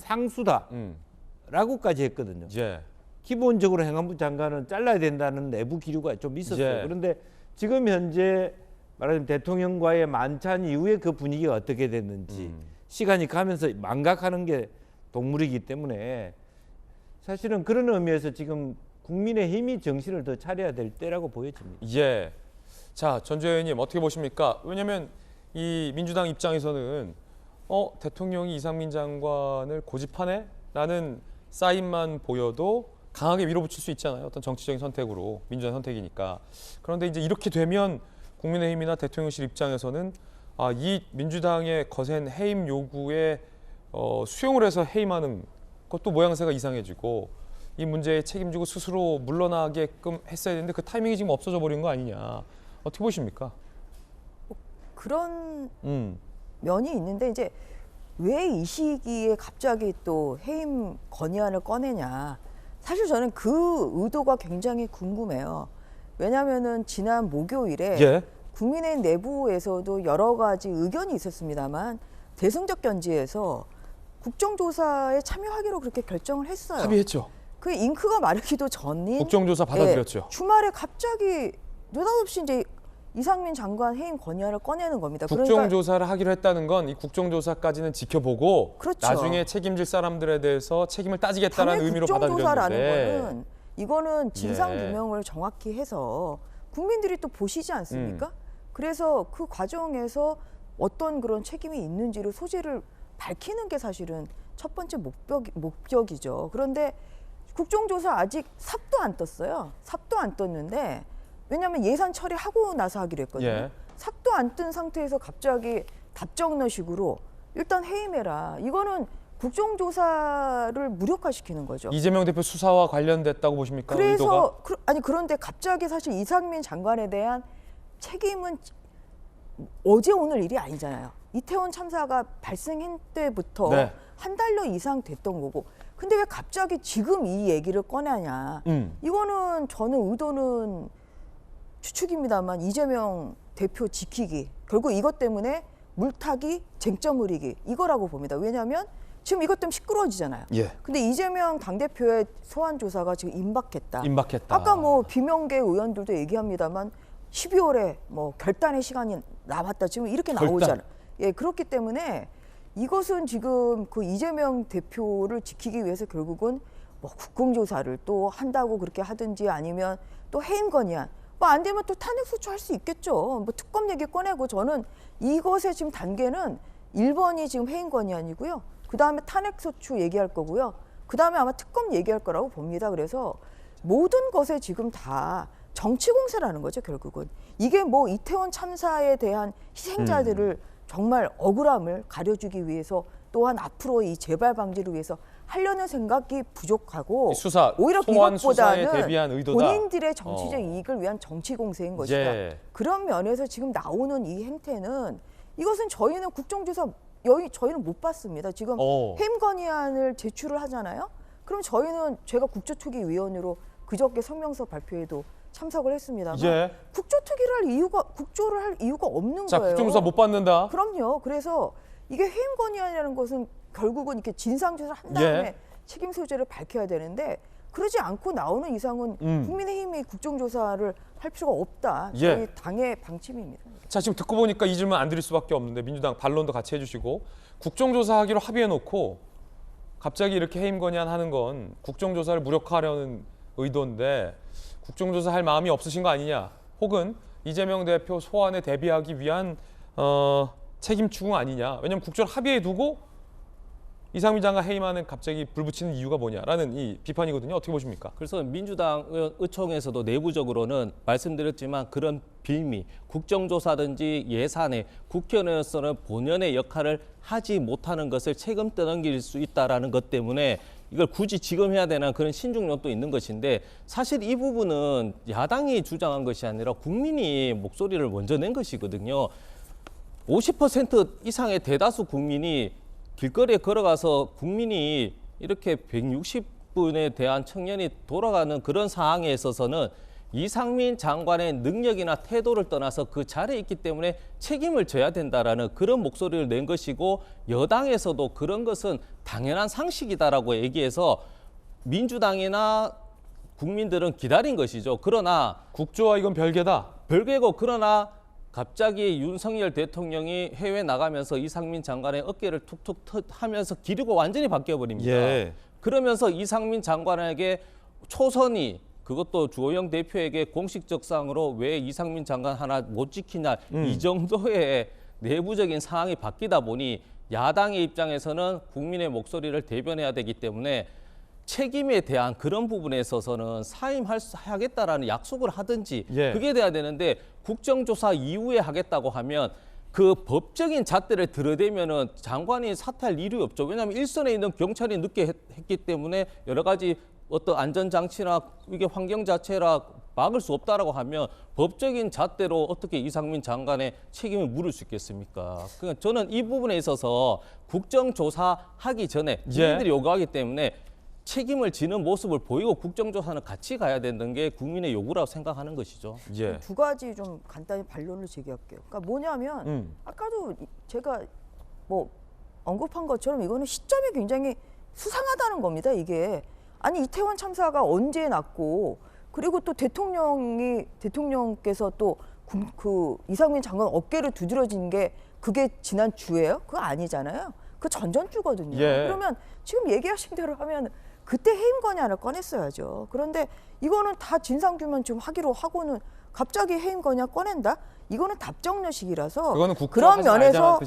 상수다라고까지 했거든요. 기본적으로 행안부 장관은 잘라야 된다는 내부 기류가 좀 있었어요. 그런데 지금 현재 말하자면 대통령과의 만찬 이후에 그 분위기가 어떻게 됐는지 시간이 가면서 망각하는 게 동물이기 때문에 사실은 그런 의미에서 지금 국민의힘이 정신을 더 차려야 될 때라고 보여집니다. 예. 자, 전주현 의원님 어떻게 보십니까? 왜냐하면 이 민주당 입장에서는 대통령이 이상민 장관을 고집하네? 라는 사인만 보여도 강하게 밀어붙일 수 있잖아요. 어떤 정치적인 선택으로. 민주당 선택이니까. 그런데 이제 이렇게 되면 국민의힘이나 대통령실 입장에서는 이 민주당의 거센 해임 요구에 수용을 해서 해임하는 것도 모양새가 이상해지고 이 문제에 책임지고 스스로 물러나게끔 했어야 되는데 그 타이밍이 지금 없어져 버린 거 아니냐. 어떻게 보십니까? 그런 면이 있는데 이제 왜 이 시기에 갑자기 또 해임 건의안을 꺼내냐. 사실 저는 그 의도가 굉장히 궁금해요. 왜냐하면은 지난 목요일에 예. 국민의힘 내부에서도 여러 가지 의견이 있었습니다만 대승적 견지에서 국정조사에 참여하기로 그렇게 결정을 했어요. 합의했죠. 그 잉크가 마르기도 전인 국정조사 받아들였죠. 주말에 갑자기 느닷없이 이제 이상민 장관 해임 건의안을 꺼내는 겁니다. 국정조사를 하기로 했다는 건 이 국정조사까지는 지켜보고 그렇죠. 나중에 책임질 사람들에 대해서 책임을 따지겠다는 의미로 받아들였는데 국정조사라는 거는 이거는 진상규명을 정확히 해서 국민들이 또 보시지 않습니까? 그래서 그 과정에서 어떤 그런 책임이 있는지를 소재를 밝히는 게 사실은 첫 번째 목적이죠. 그런데 국정조사 아직 삽도 안 떴어요. 삽도 안 떴는데 왜냐하면 예산 처리하고 나서 하기로 했거든요. 예. 삽도 안 뜬 상태에서 갑자기 답정너식으로 일단 해임해라. 이거는 국정조사를 무력화시키는 거죠. 이재명 대표 수사와 관련됐다고 보십니까? 그래서 그런데 갑자기 사실 이상민 장관에 대한 책임은 어제 오늘 일이 아니잖아요. 이태원 참사가 발생한 때부터 한 달여 이상 됐던 거고. 근데 왜 갑자기 지금 이 얘기를 꺼내냐. 이거는 저는 의도는 추측입니다만 이재명 대표 지키기. 결국 이것 때문에 물타기, 쟁점 흐리기. 이거라고 봅니다. 왜냐하면 지금 이것 때문에 시끄러워지잖아요. 근데 이재명 당대표의 소환 조사가 지금 임박했다. 아까 뭐 비명계 의원들도 얘기합니다만 12월에 뭐 결단의 시간이 남았다. 지금 이렇게 나오잖아요. 예, 그렇기 때문에 이것은 지금 그 이재명 대표를 지키기 위해서 결국은 뭐 국정조사를 또 한다고 그렇게 하든지 아니면 또 해임 건의안 뭐 안 되면 또 탄핵 소추할 수 있겠죠. 뭐 특검 얘기 꺼내고 저는 이것의 지금 단계는 1번이 지금 해임 건의안이고요. 그 다음에 탄핵 소추 얘기할 거고요. 그 다음에 아마 특검 얘기할 거라고 봅니다. 그래서 모든 것에 지금 다 정치 공세라는 거죠. 결국은 이게 뭐 이태원 참사에 대한 희생자들을 정말 억울함을 가려주기 위해서 또한 앞으로 이 재발 방지를 위해서 하려는 생각이 부족하고 수사, 오히려 수사에 이것보다는 대비한 의도다. 본인들의 정치적 이익을 위한 정치 공세인 것이다. 그런 면에서 지금 나오는 이 행태는 이것은 저희는 국정조사 저희는 못 봤습니다. 지금 해임 건의안을 제출을 하잖아요. 그럼 저희는 제가 국조특위위원으로 그저께 성명서 발표에도 참석을 했습니다만 국조를 할 이유가 없는 거예요. 국정조사 못 받는다. 그럼요. 그래서 이게 해임 건의안이라는 것은 결국은 이렇게 진상조사를 한 다음에 책임 소재를 밝혀야 되는데 그러지 않고 나오는 이상은 국민의힘이 국정조사를 할 필요가 없다. 저희 당의 방침입니다. 자, 지금 듣고 보니까 이 질문 안 드릴 수밖에 없는데 민주당 반론도 같이 해주시고 국정조사하기로 합의해놓고 갑자기 이렇게 해임 건의안 하는 건 국정조사를 무력화하려는 의도인데 국정조사 할 마음이 없으신 거 아니냐 혹은 이재명 대표 소환에 대비하기 위한 책임 추궁 아니냐. 왜냐하면 국조를 합의해 두고 이상민 장관 해임안은 갑자기 불붙이는 이유가 뭐냐라는 이 비판이거든요. 어떻게 보십니까? 그래서 민주당 의총에서도 내부적으로는 말씀드렸지만 그런 빌미, 국정조사든지 예산에 국회의원으로서는 본연의 역할을 하지 못하는 것을 책임 떠넘길 수 있다는 것 때문에 이걸 굳이 지금 해야 되나 그런 신중론도 있는 것인데 사실 이 부분은 야당이 주장한 것이 아니라 국민이 목소리를 먼저 낸 것이거든요. 50% 이상의 대다수 국민이 길거리에 걸어가서 국민이 이렇게 160분에 대한 청년이 돌아가는 그런 상황에 있어서는 이상민 장관의 능력이나 태도를 떠나서 그 자리에 있기 때문에 책임을 져야 된다라는 그런 목소리를 낸 것이고 여당에서도 그런 것은 당연한 상식이다라고 얘기해서 민주당이나 국민들은 기다린 것이죠. 그러나 국조와 이건 별개다. 별개고 그러나 갑자기 윤석열 대통령이 해외 나가면서 이상민 장관의 어깨를 툭툭 하면서 기류가 완전히 바뀌어버립니다. 예. 그러면서 이상민 장관에게 초선이 그것도 주호영 대표에게 공식적상으로 왜 이상민 장관 하나 못 지키냐 이 정도의 내부적인 상황이 바뀌다 보니 야당의 입장에서는 국민의 목소리를 대변해야 되기 때문에 책임에 대한 그런 부분에 있어서는 사임하겠다라는 약속을 하든지 그게 돼야 되는데 국정조사 이후에 하겠다고 하면 그 법적인 잣대를 들어대면은 장관이 사퇴할 이유 없죠. 왜냐하면 일선에 있는 경찰이 늦게 했기 때문에 여러 가지 어떤 안전장치나 이게 환경 자체라 막을 수 없다라고 하면 법적인 잣대로 어떻게 이상민 장관의 책임을 물을 수 있겠습니까? 그러니까 저는 이 부분에 있어서 국정조사 하기 전에 국민들이 요구하기 때문에 책임을 지는 모습을 보이고 국정조사는 같이 가야 되는 게 국민의 요구라고 생각하는 것이죠. 두 가지 좀 간단히 반론을 제기할게요. 그러니까 뭐냐면 아까도 제가 뭐 언급한 것처럼 이거는 시점이 굉장히 수상하다는 겁니다. 이게 아니 이태원 참사가 언제 났고 그리고 또 대통령께서 또 그 이상민 장관 어깨를 두드려진 게 그게 지난 주예요? 그거 아니잖아요. 그 전전주거든요. 그러면 지금 얘기하신 대로 하면 그때 해임 건의안을 꺼냈어야죠. 그런데 이거는 다 진상규명 좀 하기로 하고는 갑자기 해임 건의안 꺼낸다? 이거는 답정너식이라서 그런 면에서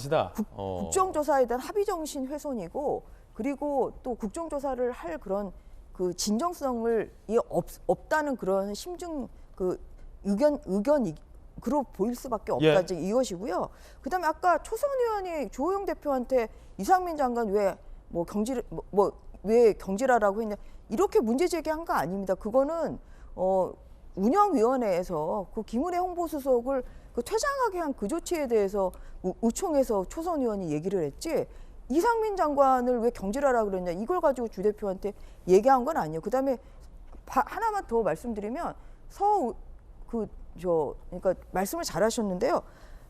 국정조사에 대한 합의 정신 훼손이고 그리고 또 국정조사를 할 그런 그 진정성을 없다는 그런 심증 그 의견이 그로 보일 수밖에 없다 이것이고요. 그다음에 아까 초선 의원이 주호영 대표한테 이상민 장관 왜 경질하라고 했냐 이렇게 문제 제기한 거 아닙니다. 그거는 운영위원회에서 그 김은혜 홍보수석을 그 퇴장하게 한 그 조치에 대해서 의총에서 초선 의원이 얘기를 했지 이상민 장관을 왜 경질하라고 그랬냐 이걸 가지고 주 대표한테 얘기한 건 아니에요. 그다음에 하나만 더 말씀드리면 그러니까 말씀을 잘하셨는데요.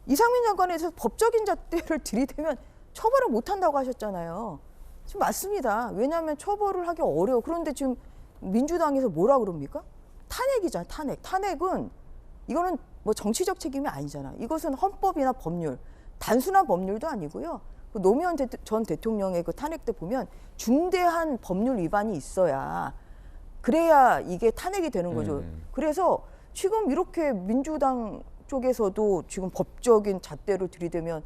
이상민 장관에 대해서 법적인 잣대를 들이대면 처벌을 못 한다고 하셨잖아요. 지금 맞습니다. 왜냐하면 처벌을 하기 어려워. 그런데 지금 민주당에서 뭐라 그럽니까? 탄핵이잖아. 탄핵은 이거는 뭐 정치적 책임이 아니잖아. 이것은 헌법이나 법률, 단순한 법률도 아니고요. 그 노무현 전 대통령의 그 탄핵 때 보면 중대한 법률 위반이 있어야 그래야 이게 탄핵이 되는 거죠. 그래서 지금 이렇게 민주당 쪽에서도 지금 법적인 잣대를 들이대면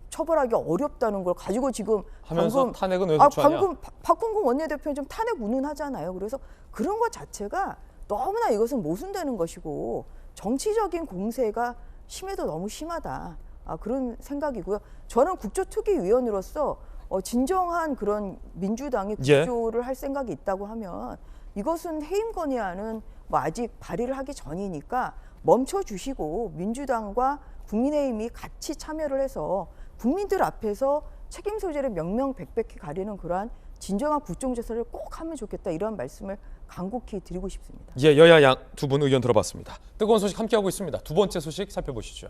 처벌하기 어렵다는 걸 가지고 지금 하면서 탄핵은 왜 조치하냐? 방금 박홍근 원내대표는 좀 탄핵 운운하잖아요. 그래서 그런 것 자체가 너무나 이것은 모순되는 것이고 정치적인 공세가 심해도 너무 심하다. 그런 생각이고요. 저는 국조특위위원으로서 진정한 그런 민주당이 국조를 할 생각이 있다고 하면 이것은 해임 건의안은 뭐 아직 발의를 하기 전이니까 멈춰주시고 민주당과 국민의힘이 같이 참여를 해서 국민들 앞에서 책임 소재를 명명백백히 가리는 그러한 진정한 국정조사를 꼭 하면 좋겠다 이런 말씀을 간곡히 드리고 싶습니다. 여야 양 두 분 의견 들어봤습니다. 뜨거운 소식 함께하고 있습니다. 두 번째 소식 살펴보시죠.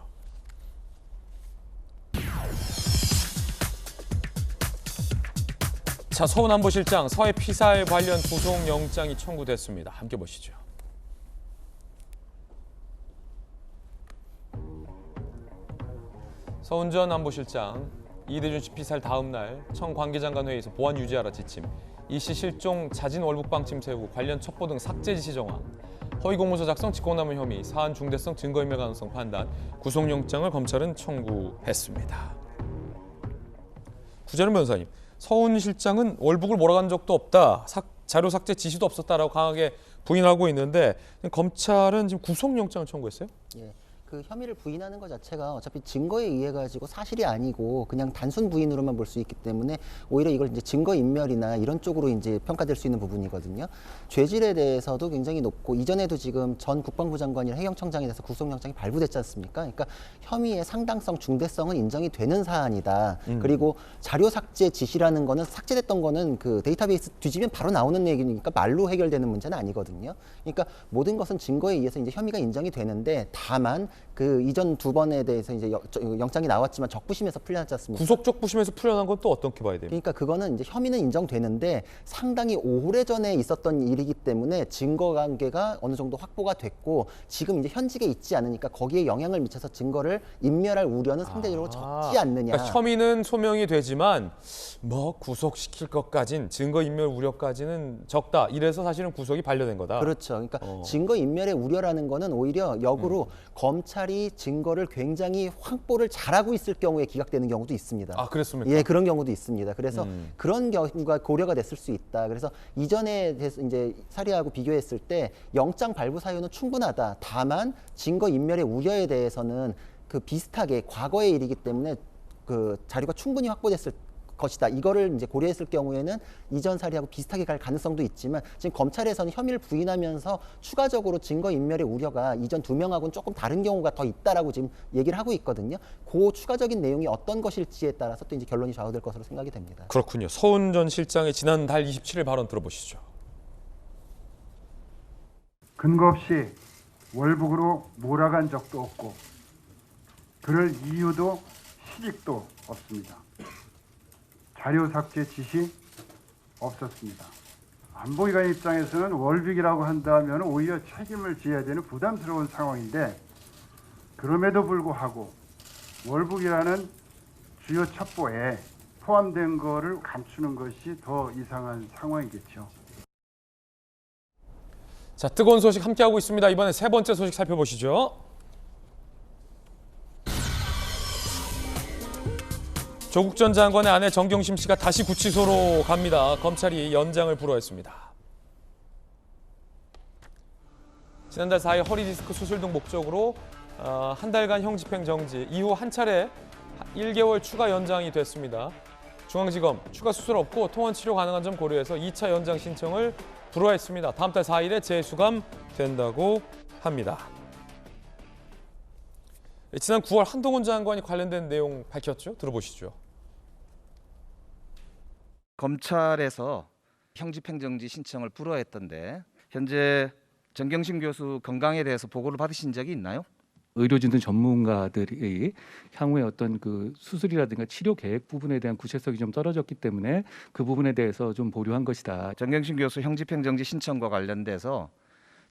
자, 서훈안보실장 서해 피살 관련 구속영장이 청구됐습니다. 함께 보시죠. 서훈 전 안보실장 이대준 씨 피살 다음 날 청 관계장관 회의에서 보안 유지하라 지침, 이 씨 실종 자진 월북 방침 세우고 관련 첩보 등 삭제 지시 정황, 허위 공문서 작성 직권남용 혐의, 사안 중대성 증거인멸 가능성 판단, 구속영장을 검찰은 청구했습니다. 구재룡 변호사님, 서훈 실장은 월북을 몰아간 적도 없다, 자료 삭제 지시도 없었다라고 강하게 부인하고 있는데 검찰은 지금 구속영장을 청구했어요? 그 혐의를 부인하는 것 자체가 어차피 증거에 의해 가지고 사실이 아니고 그냥 단순 부인으로만 볼 수 있기 때문에 오히려 이걸 이제 증거 인멸이나 이런 쪽으로 이제 평가될 수 있는 부분이거든요. 죄질에 대해서도 굉장히 높고 이전에도 지금 전 국방부 장관이나 해경청장에 대해서 구속영장이 발부됐지 않습니까? 그러니까 혐의의 상당성, 중대성은 인정이 되는 사안이다. 그리고 자료 삭제 지시라는 거는 삭제됐던 거는 그 데이터베이스 뒤지면 바로 나오는 얘기니까 말로 해결되는 문제는 아니거든요. 그러니까 모든 것은 증거에 의해서 이제 혐의가 인정이 되는데 다만 그 이전 2번에 대해서 이제 영장이 나왔지만 적부심에서 풀려났지 않습니까? 구속 적부심에서 풀려난 건 또 어떻게 봐야 됩니까? 그러니까 그거는 이제 혐의는 인정되는데 상당히 오래전에 있었던 일이기 때문에 증거 관계가 어느 정도 확보가 됐고 지금 이제 현직에 있지 않으니까 거기에 영향을 미쳐서 증거를 인멸할 우려는 상대적으로 적지 않느냐. 그러니까 혐의는 소명이 되지만 뭐 구속시킬 것까진 증거 인멸 우려까지는 적다. 이래서 사실은 구속이 반려된 거다. 그렇죠. 그러니까 증거 인멸의 우려라는 거는 오히려 역으로 검찰이 증거를 굉장히 확보를 잘하고 있을 경우에 기각되는 경우도 있습니다. 아, 그랬습니까? 예, 그런 경우도 있습니다. 그래서 그런 경우가 고려가 됐을 수 있다. 그래서 이전에 이제 사례하고 비교했을 때 영장 발부 사유는 충분하다. 다만 증거 인멸의 우려에 대해서는 그 비슷하게 과거의 일이기 때문에 그 자료가 충분히 확보됐을 것이다. 이거를 이제 고려했을 경우에는 이전 사례하고 비슷하게 갈 가능성도 있지만 지금 검찰에서는 혐의를 부인하면서 추가적으로 증거 인멸의 우려가 이전 2명하고는 조금 다른 경우가 더 있다라고 지금 얘기를 하고 있거든요. 그 추가적인 내용이 어떤 것일지에 따라서 또 이제 결론이 좌우될 것으로 생각이 됩니다. 그렇군요. 서훈 전 실장의 지난달 27일 발언 들어보시죠. 근거 없이 월북으로 몰아간 적도 없고 그럴 이유도 시직도 없습니다. 자료 삭제 지시 없었습니다. 안보기관 입장에서는 월북이라고 한다면 오히려 책임을 져야 되는 부담스러운 상황인데 그럼에도 불구하고 월북이라는 주요 첩보에 포함된 거를 감추는 것이 더 이상한 상황이겠죠. 자, 뜨거운 소식 함께하고 있습니다. 이번에 세 번째 소식 살펴보시죠. 조국 전 장관의 아내 정경심 씨가 다시 구치소로 갑니다. 검찰이 연장을 불허했습니다. 지난달 4일 허리디스크 수술 등 목적으로 한 달간 형집행 정지 이후 한 차례 1개월 추가 연장이 됐습니다. 중앙지검 추가 수술 없고 통원 치료 가능한 점 고려해서 2차 연장 신청을 불허했습니다. 다음 달 4일에 재수감된다고 합니다. 지난 9월 한동훈 장관이 관련된 내용 밝혔죠? 들어보시죠. 검찰에서 형집행정지 신청을 불허했던데 현재 정경심 교수 건강에 대해서 보고를 받으신 적이 있나요? 의료진들 전문가들이 향후에 어떤 그 수술이라든가 치료 계획 부분에 대한 구체성이 좀 떨어졌기 때문에 그 부분에 대해서 좀 보류한 것이다. 정경심 교수 형집행정지 신청과 관련돼서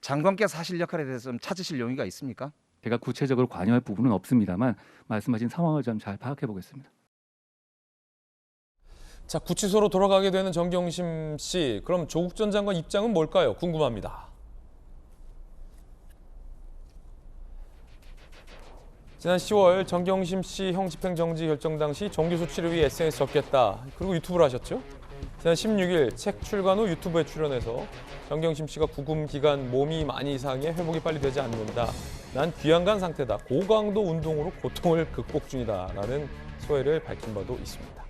장관께서 하실 역할에 대해서 좀 찾으실 용의가 있습니까? 제가 구체적으로 관여할 부분은 없습니다만 말씀하신 상황을 좀 잘 파악해 보겠습니다. 자, 구치소로 돌아가게 되는 정경심 씨, 그럼 조국 전 장관 입장은 뭘까요? 궁금합니다. 지난 10월 정경심 씨 형집행정지 결정 당시 정규수 치료 위해 SNS 적겠다. 그리고 유튜브를 하셨죠? 지난 16일 책 출간 후 유튜브에 출연해서 정경심 씨가 구금 기간 몸이 많이 이상해 회복이 빨리 되지 않는다. 난 귀환간 상태다. 고강도 운동으로 고통을 극복 중이다. 라는 소회를 밝힌 바도 있습니다.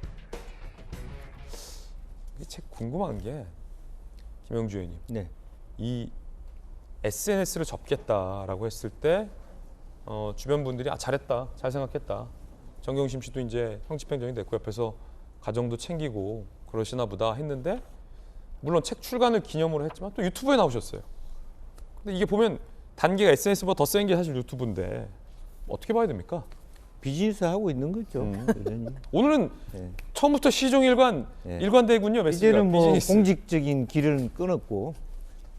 이 책 궁금한 게 김영주 의원님. 네. 이 SNS를 접겠다라고 했을 때 주변 분들이 잘했다, 잘 생각했다. 정경심 씨도 이제 형집행정이 됐고 옆에서 가정도 챙기고 그러시나 보다 했는데 물론 책 출간을 기념으로 했지만 또 유튜브에 나오셨어요. 근데 이게 보면 단계가 SNS보다 더 센 게 사실 유튜브인데 어떻게 봐야 됩니까? 비즈니스 하고 있는 거죠. 오늘은 처음부터 시종일관 일관되군요. 메시지가. 이제는 뭐 비즈니스. 공직적인 길은 끊었고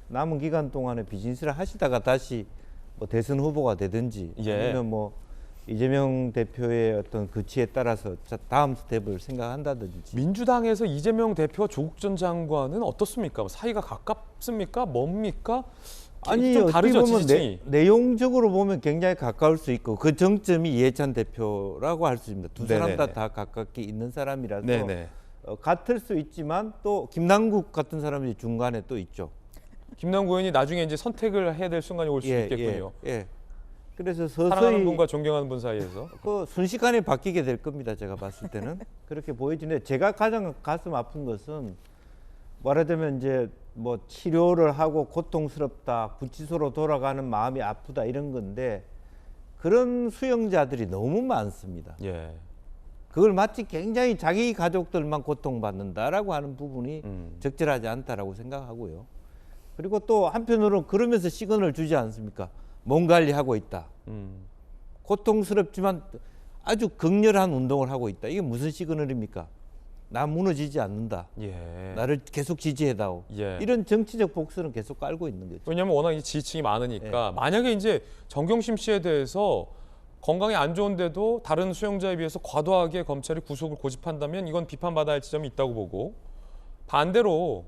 남은 기간 동안에 비즈니스를 하시다가 다시 뭐 대선 후보가 되든지 아니면 뭐 이재명 대표의 어떤 거치에 따라서 다음 스텝을 생각한다든지. 민주당에서 이재명 대표, 조국 전 장관은 어떻습니까? 사이가 가깝습니까? 뭡니까? 아니 좀 어떻게 다르죠, 보면 지지층이. 내용적으로 보면 굉장히 가까울 수 있고 그 정점이 이해찬 대표라고 할 수 있습니다. 두 사람 다 가깝게 있는 사람이라서 같을 수 있지만 또 김남국 같은 사람이 중간에 또 있죠. 김남국 의원이 나중에 이제 선택을 해야 될 순간이 올 수 있겠군요. 그래서 서서히 사랑하는 분과 존경하는 분 사이에서 그 순식간에 바뀌게 될 겁니다. 제가 봤을 때는 그렇게 보여지는데 제가 가장 가슴 아픈 것은 말하자면 이제 뭐 치료를 하고 고통스럽다, 구치소로 돌아가는 마음이 아프다 이런 건데 그런 수용자들이 너무 많습니다. 그걸 마치 굉장히 자기 가족들만 고통받는다라고 하는 부분이 적절하지 않다라고 생각하고요. 그리고 또 한편으로는 그러면서 시그널을 주지 않습니까? 몸 관리하고 있다. 고통스럽지만 아주 극렬한 운동을 하고 있다. 이게 무슨 시그널입니까? 나 무너지지 않는다. 예. 나를 계속 지지해다오. 예. 이런 정치적 복수는 계속 깔고 있는 거죠. 왜냐하면 워낙 이 지지층이 많으니까 만약에 이제 정경심 씨에 대해서 건강이 안 좋은데도 다른 수용자에 비해서 과도하게 검찰이 구속을 고집한다면 이건 비판받아야 할 지점이 있다고 보고, 반대로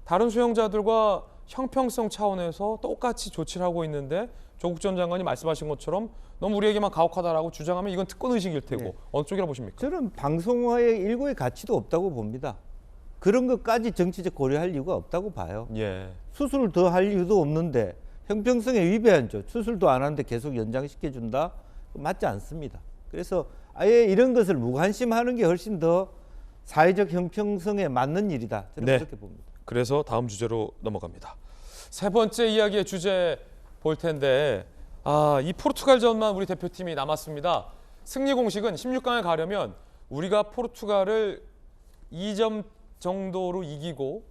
다른 수용자들과 형평성 차원에서 똑같이 조치를 하고 있는데 조국 전 장관이 말씀하신 것처럼 너무 우리에게만 가혹하다라고 주장하면 이건 특권 의식일 테고 어느 쪽이라 보십니까? 저는 방송화의 일고의 가치도 없다고 봅니다. 그런 것까지 정치적 고려할 이유가 없다고 봐요. 예. 수술을 더 할 이유도 없는데 형평성에 위배하죠. 수술도 안 하는데 계속 연장시켜준다? 맞지 않습니다. 그래서 아예 이런 것을 무관심하는 게 훨씬 더 사회적 형평성에 맞는 일이다. 저는 그렇게 봅니다. 그래서 다음 주제로 넘어갑니다. 세 번째 이야기의 주제 볼 텐데, 이 포르투갈전만 우리 대표팀이 남았습니다. 승리 공식은 16강에 가려면 우리가 포르투갈을 2점 정도로 이기고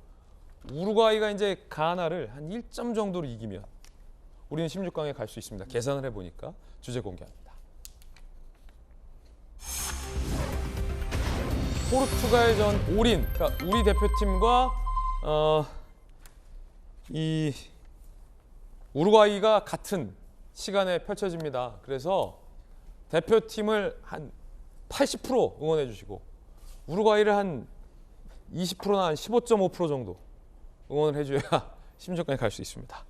우루과이가 이제 가나를 한 1점 정도로 이기면 우리는 16강에 갈 수 있습니다. 계산을 해보니까. 주제 공개합니다. 포르투갈전 올인, 그러니까 우리 대표팀과 이 우루과이가 같은 시간에 펼쳐집니다. 그래서 대표팀을 한 80% 응원해 주시고 우루과이를 한 20%나 한 15.5% 정도 응원을 해줘야 16강에 갈 수 있습니다.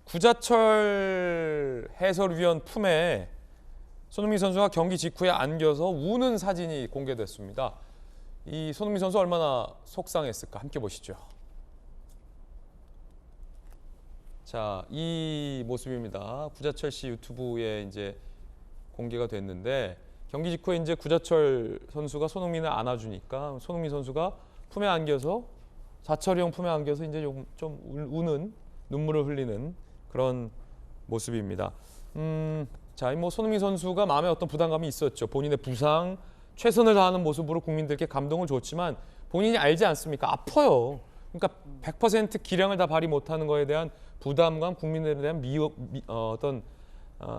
구자철 해설위원 품에 손흥민 선수가 경기 직후에 안겨서 우는 사진이 공개됐습니다. 이 손흥민 선수 얼마나 속상했을까 함께 보시죠. 자, 이 모습입니다. 구자철 씨 유튜브에 이제 공개가 됐는데 경기 직후에 이제 구자철 선수가 손흥민을 안아주니까 손흥민 선수가 품에 안겨서 자철이 형 품에 안겨서 이제 좀 우는 눈물을 흘리는 그런 모습입니다. 자, 뭐 손흥민 선수가 마음에 어떤 부담감이 있었죠. 본인의 부상, 최선을 다하는 모습으로 국민들께 감동을 줬지만 본인이 알지 않습니까? 아파요. 그러니까 100% 기량을 다 발휘 못하는 거에 대한 부담감, 국민들에 대한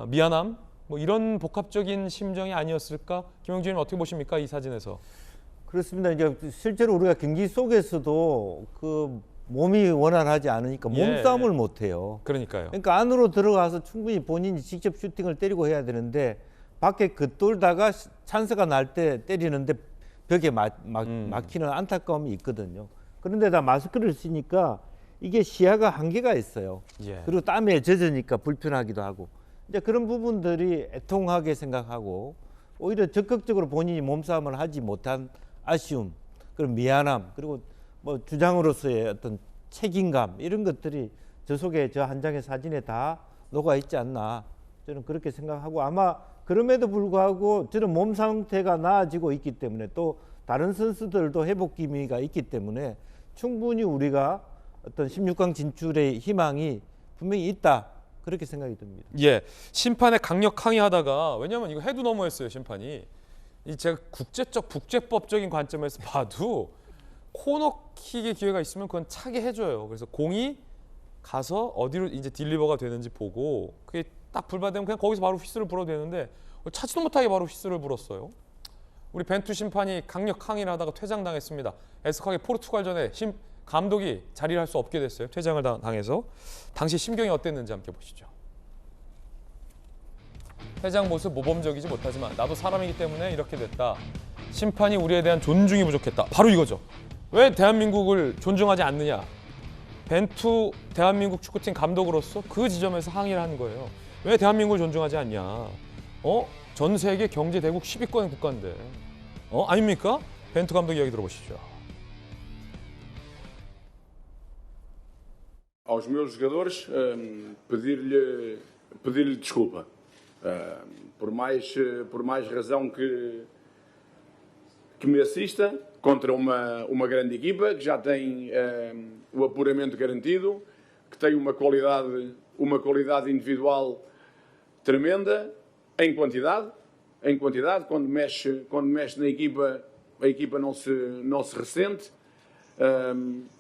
미안함, 뭐 이런 복합적인 심정이 아니었을까? 김영준님 어떻게 보십니까? 이 사진에서. 그렇습니다. 이제 실제로 우리가 경기 속에서도 그 몸이 원활하지 않으니까 몸싸움을 못 해요. 그러니까요. 그러니까 안으로 들어가서 충분히 본인이 직접 슈팅을 때리고 해야 되는데 밖에 긋돌다가 찬스가 날 때 때리는데 벽에 막히는 안타까움이 있거든요. 그런데다 마스크를 쓰니까 이게 시야가 한계가 있어요. 그리고 땀에 젖으니까 불편하기도 하고. 이제 그런 부분들이 애통하게 생각하고 오히려 적극적으로 본인이 몸싸움을 하지 못한 아쉬움, 그런 미안함, 그리고 뭐 주장으로서의 어떤 책임감 이런 것들이 저 속에 저 한 장의 사진에 다 녹아 있지 않나 저는 그렇게 생각하고 아마 그럼에도 불구하고 저는 몸 상태가 나아지고 있기 때문에 또 다른 선수들도 회복 기미가 있기 때문에 충분히 우리가 어떤 16강 진출의 희망이 분명히 있다 그렇게 생각이 듭니다. 예, 심판에 강력 항의하다가 왜냐하면 이거 해도 너무했어요 심판이. 이 제가 국제적 국제법적인 관점에서 봐도 코너킥의 기회가 있으면 그건 차게 해줘요. 그래서 공이 가서 어디로 이제 딜리버가 되는지 보고 그게 딱 불발되면 그냥 거기서 바로 휘슬을 불어도 되는데 차지도 못하게 바로 휘슬을 불었어요. 우리 벤투 심판이 강력 항의를 하다가 퇴장당했습니다. 애석하게 포르투갈전에 감독이 자리를 할 수 없게 됐어요. 퇴장을 당해서. 당시 심경이 어땠는지 함께 보시죠. 퇴장 모습 모범적이지 못하지만 나도 사람이기 때문에 이렇게 됐다. 심판이 우리에 대한 존중이 부족했다. 바로 이거죠. 왜 대한민국을 존중하지 않느냐. 벤투 대한민국 축구팀 감독으로서 그 지점에서 항의를 한 거예요. 왜 대한민국을 존중하지 않냐. 전 세계 경제대국 10위권 국가인데. 아닙니까? 벤투 감독 이야기 들어보시죠. Aos meus jogadores, pedir-lhe desculpa. Por mais razão que me assista contra uma grande equipa que já tem o apuramento garantido, que tem uma qualidade individual tremenda em quantidade. Quando mexe na equipa, a equipa não se ressente.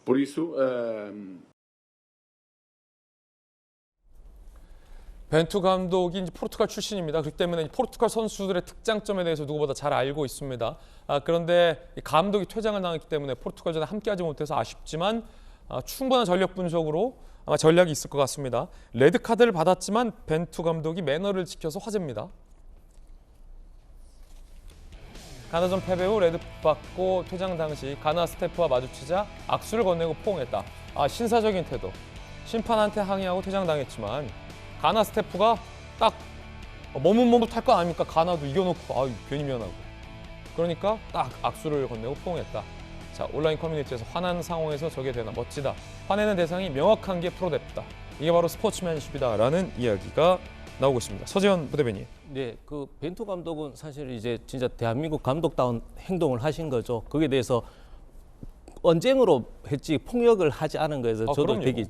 Por isso 벤투 감독이 이제 포르투갈 출신입니다. 그렇기 때문에 포르투갈 선수들의 특장점에 대해서 누구보다 잘 알고 있습니다. 그런데 이 감독이 퇴장을 당했기 때문에 포르투갈전에 함께하지 못해서 아쉽지만 충분한 전력 분석으로 아마 전략이 있을 것 같습니다. 레드 카드를 받았지만 벤투 감독이 매너를 지켜서 화제입니다. 가나전 패배 후 레드 받고 퇴장 당시 가나 스태프와 마주치자 악수를 건네고 포옹했다. 신사적인 태도. 심판한테 항의하고 퇴장당했지만 가나 스태프가 딱 머뭇머뭇할 거 아닙니까? 가나도 이겨놓고 괜히 미안하고. 그러니까 딱 악수를 건네고 포옹했다. 자, 온라인 커뮤니티에서 화난 상황에서 저게 되나 멋지다. 화내는 대상이 명확한 게 프로답다. 이게 바로 스포츠맨십이다라는 이야기가 나오고 있습니다. 서재현 부대변인. 네, 그 벤투 감독은 사실 이제 진짜 대한민국 감독다운 행동을 하신 거죠. 거기에 대해서 언쟁으로 했지 폭력을 하지 않은 거에서 저도 그럼요. 되게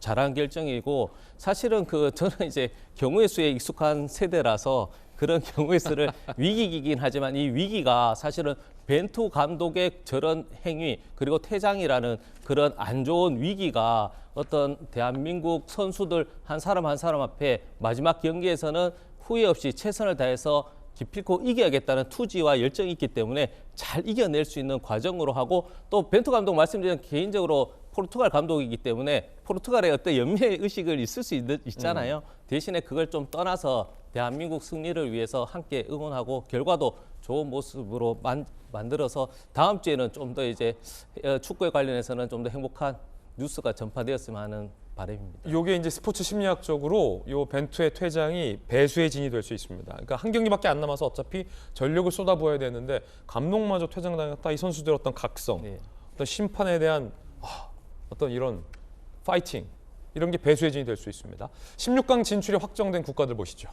잘한 결정이고 사실은 저는 이제 경우의 수에 익숙한 세대라서 그런 경우의 수를 위기이긴 하지만 이 위기가 사실은 벤투 감독의 저런 행위 그리고 퇴장이라는 그런 안 좋은 위기가 어떤 대한민국 선수들 한 사람 한 사람 앞에 마지막 경기에서는 후회 없이 최선을 다해서 기필코 이겨야겠다는 투지와 열정이 있기 때문에 잘 이겨낼 수 있는 과정으로 하고 또 벤투 감독 말씀드린 개인적으로 포르투갈 감독이기 때문에 포르투갈의 어떤 연맹 의식을 있을 수 있잖아요. 대신에 그걸 좀 떠나서 대한민국 승리를 위해서 함께 응원하고 결과도 좋은 모습으로 만들어서 다음 주에는 좀 더 이제 축구에 관련해서는 좀 더 행복한 뉴스가 전파되었으면 하는 바람입니다. 이게 이제 스포츠 심리학적으로 요 벤투의 퇴장이 배수의 진이 될 수 있습니다. 그러니까 한 경기밖에 안 남아서 어차피 전력을 쏟아부어야 되는데 감독마저 퇴장당했다. 이 선수들의 어떤 각성, 어떤 심판에 대한 어떤 이런 파이팅 이런 게 배수의 진이 될 수 있습니다. 16강 진출이 확정된 국가들 보시죠.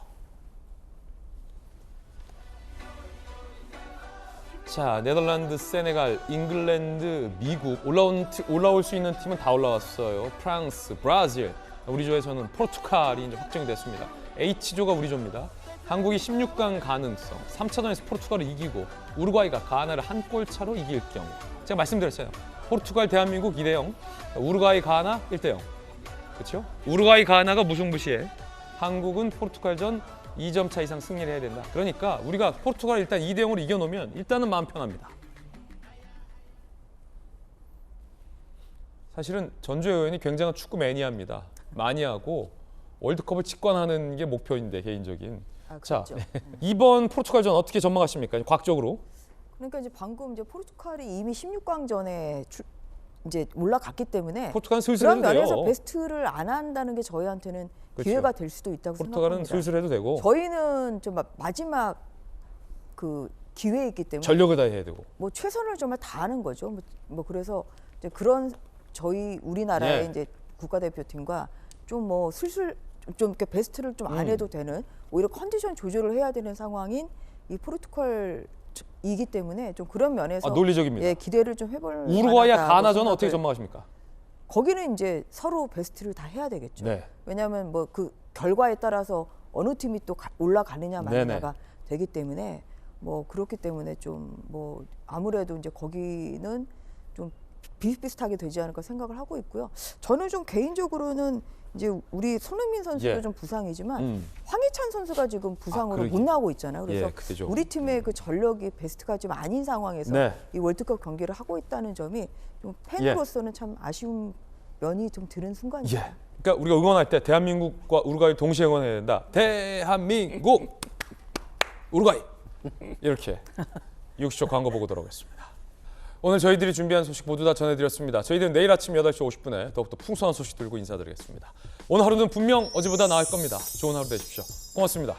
자, 네덜란드, 세네갈, 잉글랜드, 미국 올라올 수 있는 팀은 다 올라왔어요. 프랑스, 브라질, 우리 조에서는 포르투갈이 이제 확정이 됐습니다. H조가 우리 조입니다. 한국이 16강 가능성, 3차전에서 포르투갈을 이기고 우루과이가 가나를 한 골 차로 이길 경우. 제가 말씀드렸어요. 포르투갈, 대한민국 2대0, 우루과이, 가나 1대0. 그렇죠? 우루과이, 가나가 무승부시에 한국은 포르투갈전 2점 차 이상 승리를 해야 된다. 그러니까 우리가 포르투갈 일단 2대0으로 이겨놓으면 일단은 마음 편합니다. 사실은 전주혜 의원이 굉장한 축구 매니아입니다. 마니아고 월드컵을 직관하는 게 목표인데 개인적인. 자, 이번 포르투갈전 어떻게 전망하십니까? 과학적으로. 그러니까 이제 방금 이제 포르투갈이 이미 16강전에 이제 올라갔기 때문에 포르투갈은 슬슬 그런 해도 돼요. 면에서 베스트를 안 한다는 게 저희한테는 그렇죠. 기회가 될 수도 있다고 포르투갈은 생각합니다. 슬슬 해도 되고 저희는 좀 마지막 그 기회이기 때문에 전력을 다해야 되고 뭐 최선을 정말 다하는 거죠. 뭐 그래서 이제 그런 저희 우리나라의 이제 국가대표팀과 좀 뭐 슬슬 좀 이렇게 베스트를 좀 안 해도 되는 오히려 컨디션 조절을 해야 되는 상황인 이 포르투갈이기 때문에 좀 그런 면에서 논리적입니다. 예, 기대를 좀 해볼 우루과이와 만하다고 가나전은 어떻게 전망하십니까? 거기는 이제 서로 베스트를 다 해야 되겠죠. 네. 왜냐하면 뭐 그 결과에 따라서 어느 팀이 또 올라가느냐 마느냐가 되기 때문에 뭐 그렇기 때문에 좀 뭐 아무래도 이제 거기는 좀 비슷비슷하게 되지 않을까 생각을 하고 있고요. 저는 좀 개인적으로는 이제 우리 손흥민 선수도 좀 부상이지만 황희찬 선수가 지금 부상으로 못 나오고 있잖아요. 그래서 우리 팀의 그 전력이 베스트가 좀 아닌 상황에서 이 월드컵 경기를 하고 있다는 점이 좀 팬으로서는 참 아쉬운 면이 좀 드는 순간이에요. 그러니까 우리가 응원할 때 대한민국과 우루과이를 동시에 응원해야 된다. 대한민국, 우루과이 이렇게 60초 광고 보고 돌아오겠습니다. 오늘 저희들이 준비한 소식 모두 다 전해드렸습니다. 저희들은 내일 아침 8시 50분에 더욱더 풍성한 소식 들고 인사드리겠습니다. 오늘 하루는 분명 어제보다 나을 겁니다. 좋은 하루 되십시오. 고맙습니다.